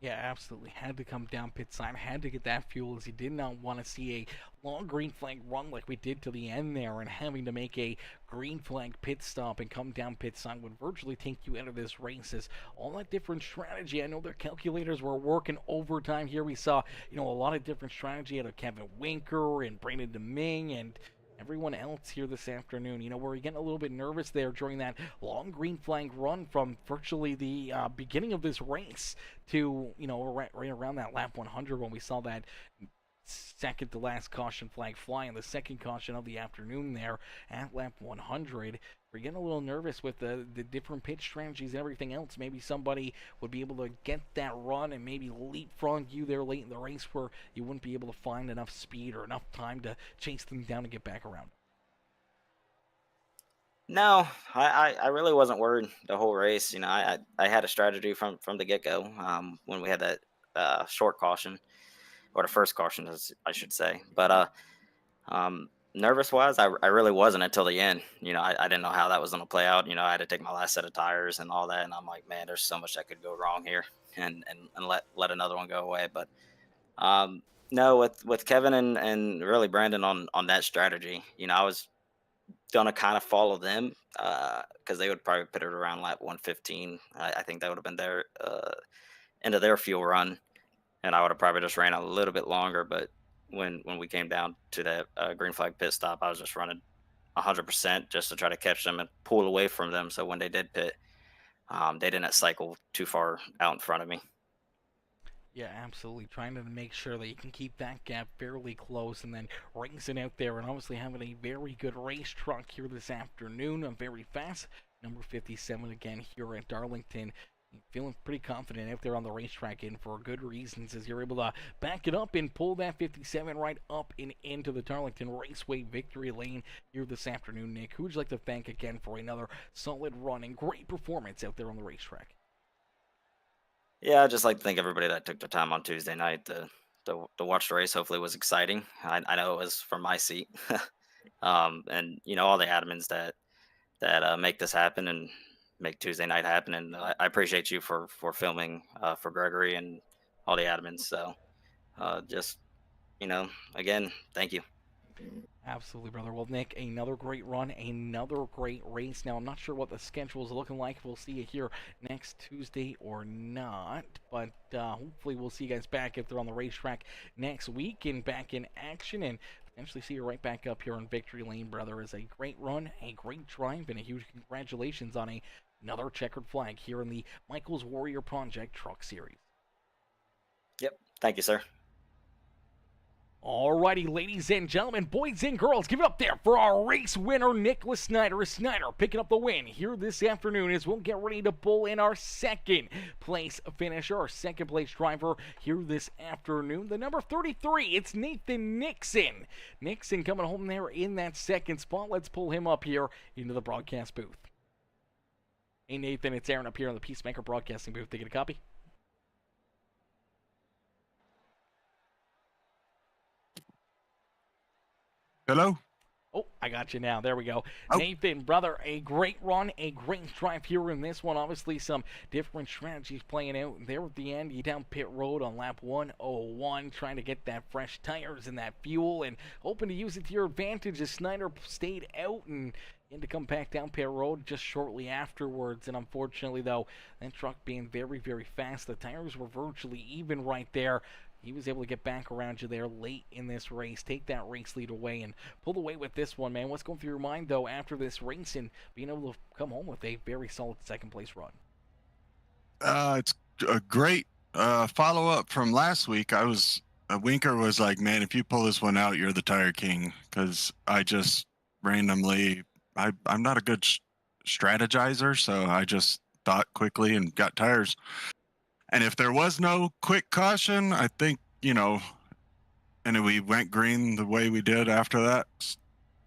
Yeah, absolutely. Had to come down pit side, had to get that fuel as he did not want to see a long green flag run like we did to the end there, and having to make a green flag pit stop and come down pit side would virtually take you out of this race. As all that different strategy, I know their calculators were working overtime here. We saw, a lot of different strategy out of Kevin Winker and Brandon Deming and everyone else here this afternoon. We're getting a little bit nervous there during that long green flag run from virtually the beginning of this race to, right around that lap 100 when we saw that second to last caution flag fly and the second caution of the afternoon there at lap 100. We're getting a little nervous with the different pitch strategies and everything else. Maybe somebody would be able to get that run and maybe leapfrog you there late in the race where you wouldn't be able to find enough speed or enough time to chase them down and get back around. No, I really wasn't worried the whole race. I had a strategy from the get go when we had that short caution, or the first caution, as I should say. But nervous wise, I really wasn't until the end. I didn't know how that was going to play out. I had to take my last set of tires and all that, and I'm like, man, there's so much that could go wrong here, and let another one go away. But no, with Kevin and really Brandon on that strategy, I was gonna kind of follow them because they would probably put it around lap 115. I think that would have been their end of their fuel run, and I would have probably just ran a little bit longer. But when we came down to that green flag pit stop, I was just running 100% just to try to catch them and pull away from them. So when they did pit, they didn't cycle too far out in front of me. Yeah, absolutely. Trying to make sure that you can keep that gap fairly close and then racing out there and obviously having a very good race truck here this afternoon. A very fast number 57 again here at Darlington. Feeling pretty confident out there on the racetrack and for good reasons as you're able to back it up and pull that 57 right up and into the Darlington Raceway victory lane here this afternoon. Nick, who would you like to thank again for another solid run and great performance out there on the racetrack? Yeah, I'd just like to thank everybody that took the time on Tuesday night to watch the race. Hopefully, it was exciting. I know it was from my seat, and all the admins that make this happen and make Tuesday night happen. And I appreciate you for filming for Gregory and all the admins. So just again, thank you. Absolutely, brother. Well, Nick, another great run, another great race. Now, I'm not sure what the schedule is looking like. We'll see you here next Tuesday or not, but hopefully we'll see you guys back if they're on the racetrack next week and back in action and potentially see you right back up here on Victory Lane, brother. It's a great run, a great drive, and a huge congratulations on another checkered flag here in the Michael's Warrior Project Truck Series. Yep. Thank you, sir. Alrighty, ladies and gentlemen, boys and girls, give it up there for our race winner, Nicholas Snyder. Snyder picking up the win here this afternoon as we'll get ready to pull in our second place finisher, our second place driver here this afternoon. The number 33, it's Nathan Nixon. Nixon coming home there in that second spot. Let's pull him up here into the broadcast booth. Hey, Nathan, it's Aaron up here in the Peacemaker broadcasting booth. Taking a copy? Hello? Oh, I got you now. There we go. Oh. Nathan, brother, a great run, a great drive here in this one. Obviously, some different strategies playing out there at the end. You down pit road on lap 101, trying to get that fresh tires and that fuel and hoping to use it to your advantage as Snyder stayed out and had to come back down pit road just shortly afterwards. And unfortunately, though, that truck being very, very fast, the tires were virtually even right there. he was able to get back around you there late in this race, take that race lead away, and pull away with this one, man. What's going through your mind, though, after this race and being able to come home with a very solid second-place run? It's a great follow-up from last week. Winker was like, man, if you pull this one out, you're the tire king, because I just randomly, I'm not a good strategizer, so I just thought quickly and got tires. And if there was no quick caution, I think, and we went green the way we did after that,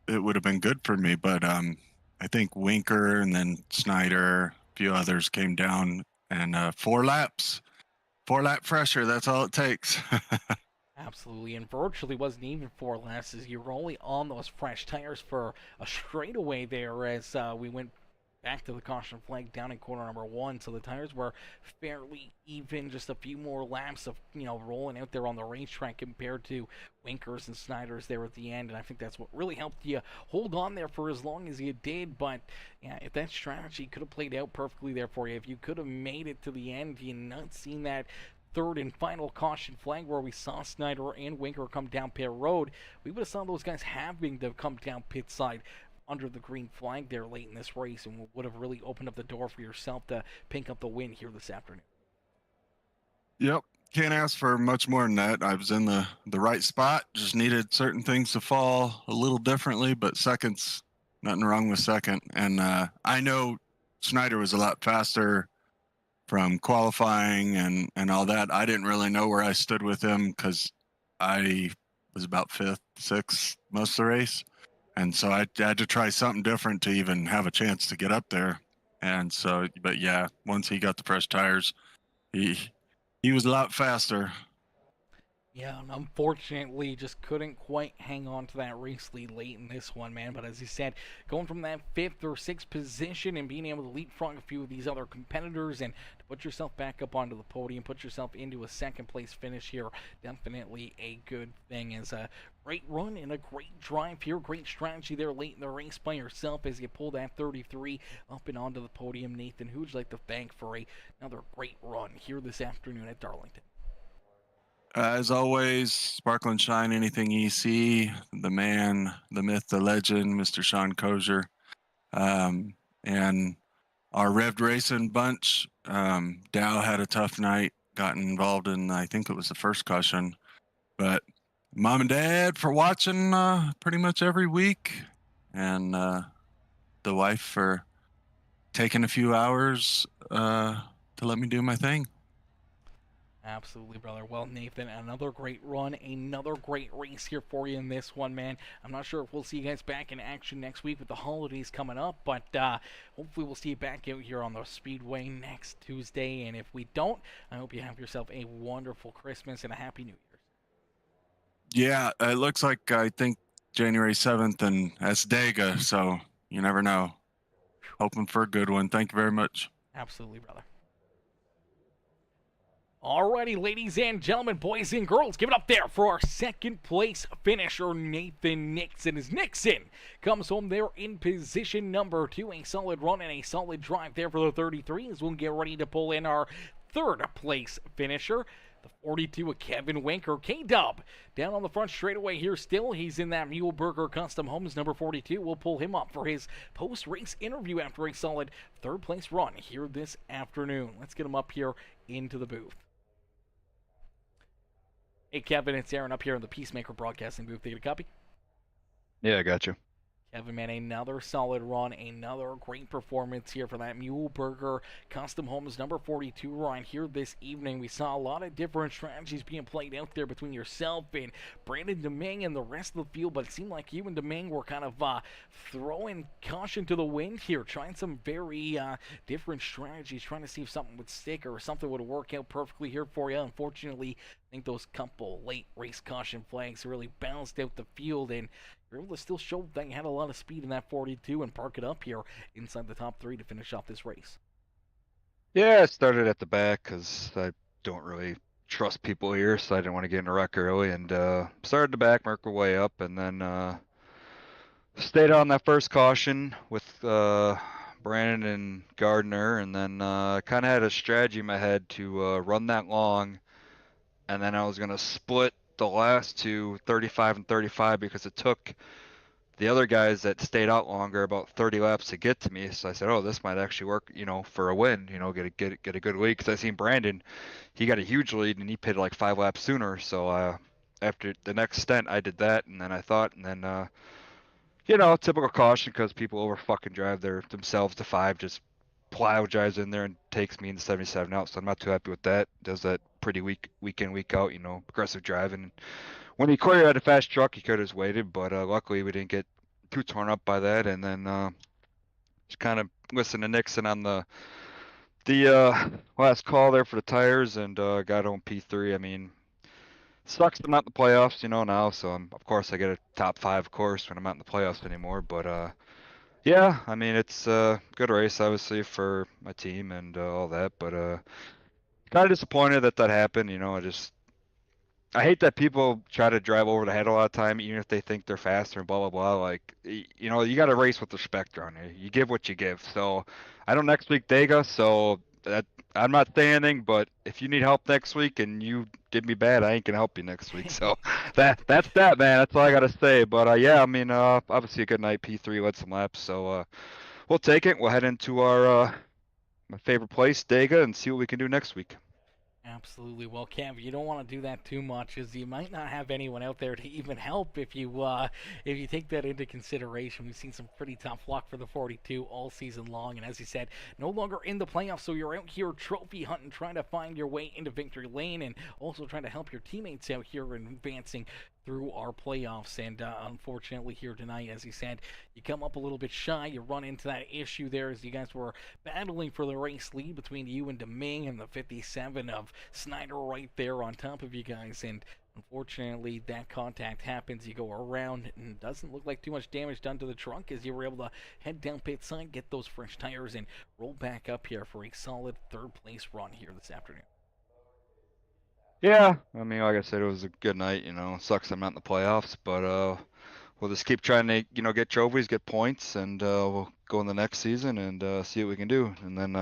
it would have been good for me. But I think Winker and then Snyder, a few others came down, and 4 lap pressure. That's all it takes. Absolutely, and virtually wasn't even 4 laps as you were only on those fresh tires for a straightaway there as we went back to the caution flag down in corner number 1, so the tires were fairly even, just a few more laps of rolling out there on the racetrack compared to Winkers and Snyders there at the end, and I think that's what really helped you hold on there for as long as you did. But yeah, if that strategy could have played out perfectly there for you, if you could have made it to the end, you not seen that third and final caution flag where we saw Snyder and Winker come down pit road, we would have saw those guys having to come down pit side under the green flag there late in this race, and would have really opened up the door for yourself to pick up the win here this afternoon. Yep. Can't ask for much more than that. I was in the right spot, just needed certain things to fall a little differently, but second's nothing wrong with second. And I know Snyder was a lot faster from qualifying and all that. I didn't really know where I stood with him because I was about 5th, 6th most of the race. And so I had to try something different to even have a chance to get up there. And so, but yeah, once he got the fresh tires, he was a lot faster. Yeah, and unfortunately, just couldn't quite hang on to that race lead late in this one, man. But as you said, going from that 5th or 6th position and being able to leapfrog a few of these other competitors and to put yourself back up onto the podium, put yourself into a second-place finish here, definitely a good thing. As a great run and a great drive here, great strategy there late in the race by yourself as you pull that 33 up and onto the podium. Nathan, who would you like to thank for another great run here this afternoon at Darlington? As always, sparkle and shine anything EC, the man, the myth, the legend, Mr. Sean Kozier. And our Revved Racing bunch, Dow had a tough night, got involved in, I think it was the first caution. But Mom and Dad for watching pretty much every week. And the wife for taking a few hours to let me do my thing. Absolutely, brother. Well, Nathan, another great run, another great race here for you in this one, man. I'm not sure if we'll see you guys back in action next week with the holidays coming up, but hopefully we'll see you back out here on the Speedway next Tuesday. And if we don't, I hope you have yourself a wonderful Christmas and a Happy New Year's. Yeah, it looks like I think January 7th and Asdega, so you never know. Hoping for a good one. Thank you very much. Absolutely, brother. Alrighty, ladies and gentlemen, boys and girls, give it up there for our second place finisher, Nathan Nixon. As Nixon comes home there in position number 2, a solid run and a solid drive there for the 33 as we'll get ready to pull in our third place finisher, the 42 of Kevin Winker. K-Dub down on the front straightaway here still. He's in that Muleburger Custom Homes number 42. We'll pull him up for his post-race interview after a solid third place run here this afternoon. Let's get him up here into the booth. Hey, Kevin, it's Aaron up here in the Peacemaker broadcasting booth. You get a copy? Yeah, I got you. Kevin, man, another solid run, another great performance here for that Muleburger Custom Homes number 42 run here this evening. We saw a lot of different strategies being played out there between yourself and Brandon Domingue and the rest of the field, but it seemed like you and Domingue were kind of throwing caution to the wind here, trying some very different strategies, trying to see if something would stick or something would work out perfectly here for you. Unfortunately, I think those couple late race caution flags really balanced out the field, and you're able to still show that you had a lot of speed in that 42 and park it up here inside the top 3 to finish off this race. Yeah, I started at the back because I don't really trust people here, so I didn't want to get in a wreck early, and started the back, worked my way up, and then stayed on that first caution with Brandon and Gardner, and then kind of had a strategy in my head to run that long and then I was gonna split the last two 35 and 35 because it took the other guys that stayed out longer about 30 laps to get to me. So I said, oh, this might actually work, for a win, get a good lead. Because I seen Brandon, he got a huge lead and he pitted like 5 laps sooner. So after the next stint, I did that, and then I thought, and then typical caution because people over fucking drive themselves to 5, just plow drives in there and takes me into 77 out. So I'm not too happy with that. Does that pretty week in, week out, aggressive driving. When he cleared out a fast truck, he could have waited, but luckily we didn't get too torn up by that. And then just kind of listened to Nixon on the last call there for the tires, and got on P3. I mean, sucks I'm not in the playoffs, now. So of course I get a top 5 course when I'm not in the playoffs anymore. But yeah, I mean it's a good race obviously for my team and all that. But kind of disappointed that happened. I hate that people try to drive over the head a lot of time, even if they think they're faster and blah blah blah. Like, you got to race with respect around here. You give what you give. So, I know next week Dega, so that I'm not saying anything, but if you need help next week and you did me bad, I ain't gonna help you next week. So that's that, man. That's all I gotta say. But yeah, I mean, obviously a good night. P3 led some laps, so we'll take it. We'll head into our my favorite place, Dega, and see what we can do next week. Absolutely. Well, Kev, you don't want to do that too much, as you might not have anyone out there to even help if you take that into consideration. We've seen some pretty tough luck for the 42 all season long, and as you said, no longer in the playoffs, so you're out here trophy hunting, trying to find your way into victory lane, and also trying to help your teammates out here in advancing through our playoffs. And unfortunately here tonight, as you said, you come up a little bit shy. You run into that issue there as you guys were battling for the race lead between you and Deming, and the 57 of Snyder right there on top of you guys. And unfortunately, that contact happens. You go around, and doesn't look like too much damage done to the trunk as you were able to head down pit side, get those fresh tires, and roll back up here for a solid third place run here this afternoon. Yeah, I mean, like I said, it was a good night. Sucks I'm not in the playoffs, but we'll just keep trying to, get trophies, get points, and we'll go in the next season and see what we can do. And then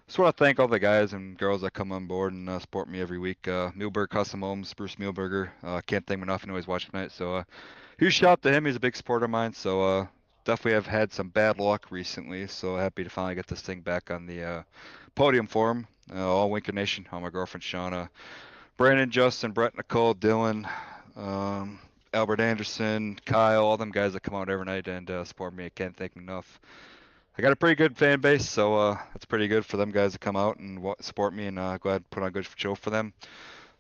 just want to thank all the guys and girls that come on board and support me every week. Muehlberg Custom Homes, Bruce Muehlberger, can't thank him enough. I know he's watching tonight, so huge shout out to him. He's a big supporter of mine, so definitely have had some bad luck recently. So happy to finally get this thing back on the podium for him. All Winker Nation, all my girlfriend Shauna, Brandon, Justin, Brett, Nicole, Dylan, Albert Anderson, Kyle, all them guys that come out every night and support me. I can't thank them enough. I got a pretty good fan base, so it's pretty good for them guys to come out and support me, and glad to put on a good show for them.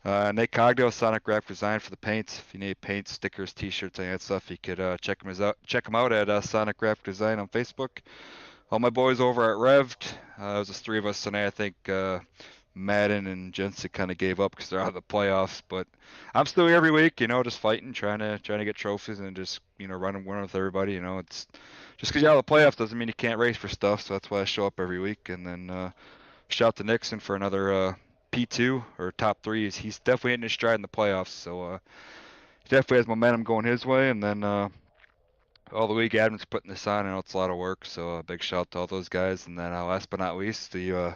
Nate Cogdale, Sonic Graphic Design for the paints. If you need paint, stickers, t-shirts, any of that stuff, you could check them out at Sonic Graphic Design on Facebook. All my boys over at Revved. It was just 3 of us tonight. I think Madden and Jensen kind of gave up because they're out of the playoffs, but I'm still here every week, just fighting, trying to get trophies and just running with everybody. It's just because you're out of the playoffs doesn't mean you can't race for stuff, so that's why I show up every week. And then shout out to Nixon for another P2 or top 3. He's definitely hitting his stride in the playoffs, so he definitely has momentum going his way. And then all the week admin's putting this on. I know it's a lot of work, so a big shout out to all those guys. And then last but not least, you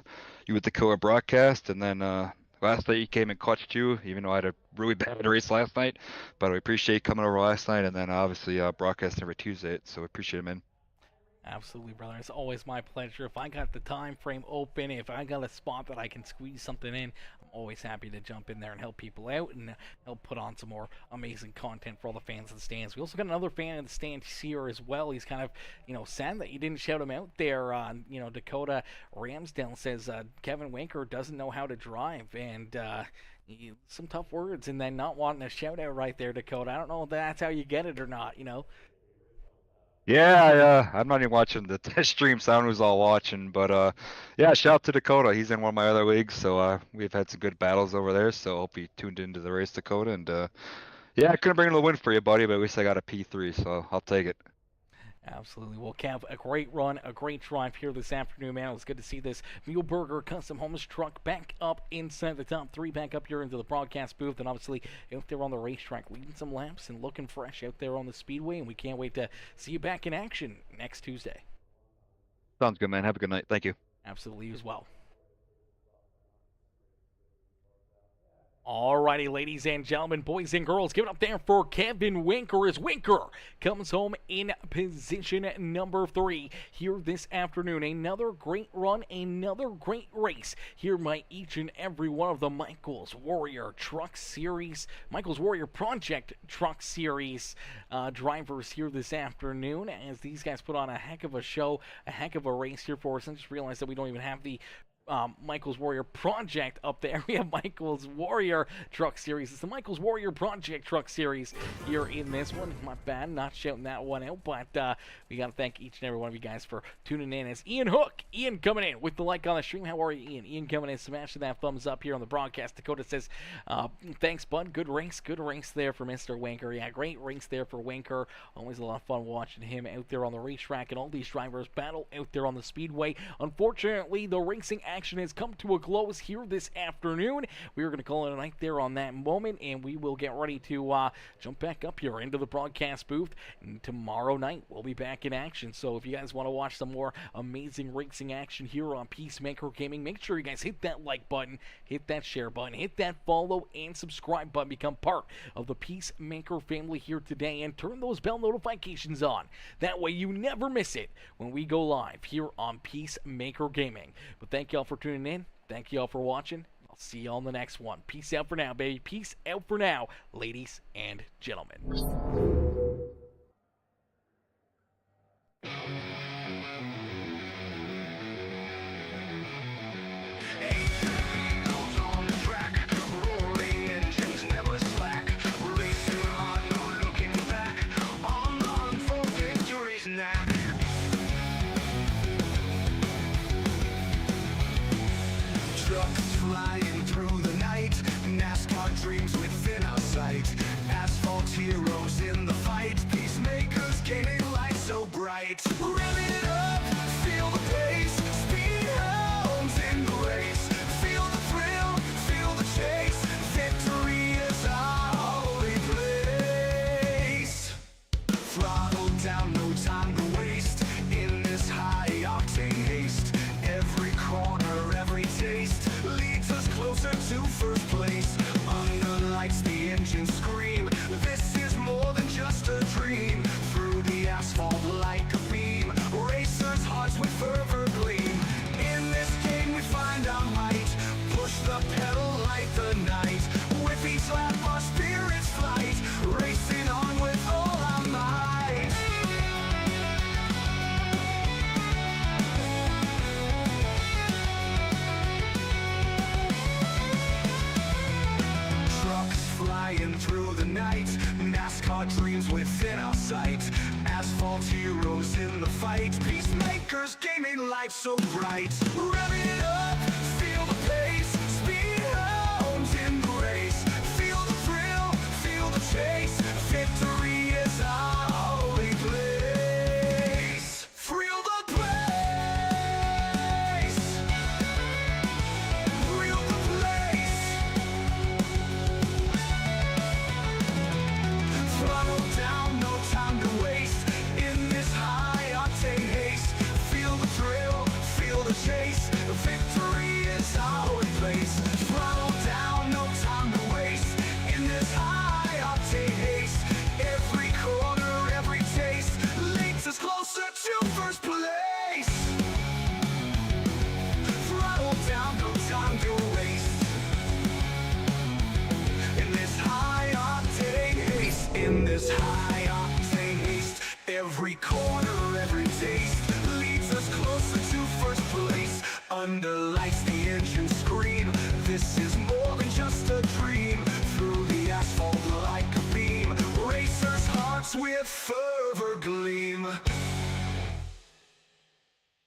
with the killer broadcast. And then last night you came and clutched you, even though I had a really bad race last night. But we appreciate you coming over last night, and then obviously broadcasting every Tuesday. So we appreciate it, man. Absolutely, brother. It's always my pleasure. If I got the time frame open, if I got a spot that I can squeeze something in, I'm always happy to jump in there and help people out and help put on some more amazing content for all the fans in the stands. We also got another fan in the stands here as well. He's kind of, sad that you didn't shout him out there. Dakota Ramsdale says Kevin Winker doesn't know how to drive, and some tough words, and then not wanting a shout out right there, Dakota. I don't know if that's how you get it or not, Yeah, I'm not even watching the test stream. Sound was all watching, but yeah, shout out to Dakota. He's in one of my other leagues, so we've had some good battles over there. So hope you tuned into the race, Dakota. And yeah, I couldn't bring the win for you, buddy, but at least I got a P3, so I'll take it. Absolutely. Well, Kev, a great run, a great drive here this afternoon, man. It was good to see this Muehlberger Custom Homes truck back up inside the top 3, back up here into the broadcast booth, and obviously out there on the racetrack, leading some laps and looking fresh out there on the speedway, and we can't wait to see you back in action next Tuesday. Sounds good, man. Have a good night. Thank you. Absolutely, as well. Alrighty, ladies and gentlemen, boys and girls, give it up there for Kevin Winker as Winker comes home in position number 3 here this afternoon. Another great run, another great race here by each and every one of the Michaels Warrior Truck Series, Michaels Warrior Project Truck Series drivers here this afternoon, as these guys put on a heck of a show, a heck of a race here for us. I just realized that we don't even have the Michaels Warrior Project up there. We have Michaels Warrior Truck Series. It's the Michaels Warrior Project Truck Series here in this one. My bad, not shouting that one out, but we got to thank each and every one of you guys for tuning in. As Ian Hook, Ian coming in with the like on the stream. How are you, Ian? Ian coming in, smashing that thumbs up here on the broadcast. Dakota says, thanks, bud. Good race there for Mr. Winker. Yeah, great race there for Winker. Always a lot of fun watching him out there on the racetrack and all these drivers battle out there on the speedway. Unfortunately, the racing action has come to a close here this afternoon. We are going to call it a night there on that moment, and we will get ready to jump back up here into the broadcast booth. And tomorrow night, we'll be back in action. So if you guys want to watch some more amazing racing action here on Peacemaker Gaming, make sure you guys hit that like button, hit that share button, hit that follow and subscribe button. Become part of the Peacemaker family here today, and turn those bell notifications on. That way you never miss it when we go live here on Peacemaker Gaming. But thank y'all for tuning in. Thank you all for watching. I'll see you all in the next one. Peace out for now, baby. Peace out for now, ladies and gentlemen. Trucks flying through the night, NASCAR dreams within our sight. Asphalt heroes in the fight, peacemakers gaining light so bright. Revving it up, feel the pace, speed hounds in the race. Feel the thrill, feel the chase, victory is our holy place. Throttle down, no time to waste, in this high-octane haste. Every corner, every taste leads us closer to first place. Under lights, the engines scream. This is more than just a dream. Through the asphalt like a beam, racers' hearts with fervor gleam. In this game we find our might. Push the pedal like the night. With each lap our spirits flight. Racing on with all our might. Trucks flying through the night, NASCAR dreams within our sight. Asphalt heroes in the fight, peacemakers gaming life so bright. Revving it up, feel the pace, speed hounds in the race. Feel the thrill, feel the chase, victory is our holy place. Thrill the place, thrill the place. Throttle down, no time to waste, in this high-octane haste. Feel the thrill, feel the chase, victory is our holy place. Throttle down, no time to waste, in this high-octane haste. Every corner, every taste leads us closer to first place. Throttle down, no time to waste, in this high-octane haste. In this high-octane haste, every corner, every taste leads us closer to first place. Under lights, the engines scream. This is more than just a dream. Through the asphalt like a beam, racers' hearts with fervor gleam.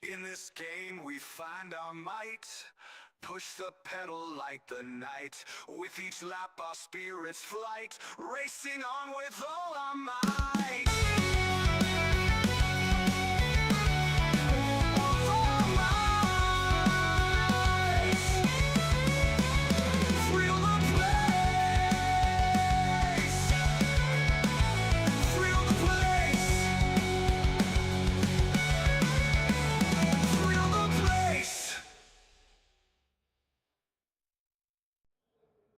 In this game we find our might. Push the pedal like the night. With each lap our spirits flight. Racing on with all our might.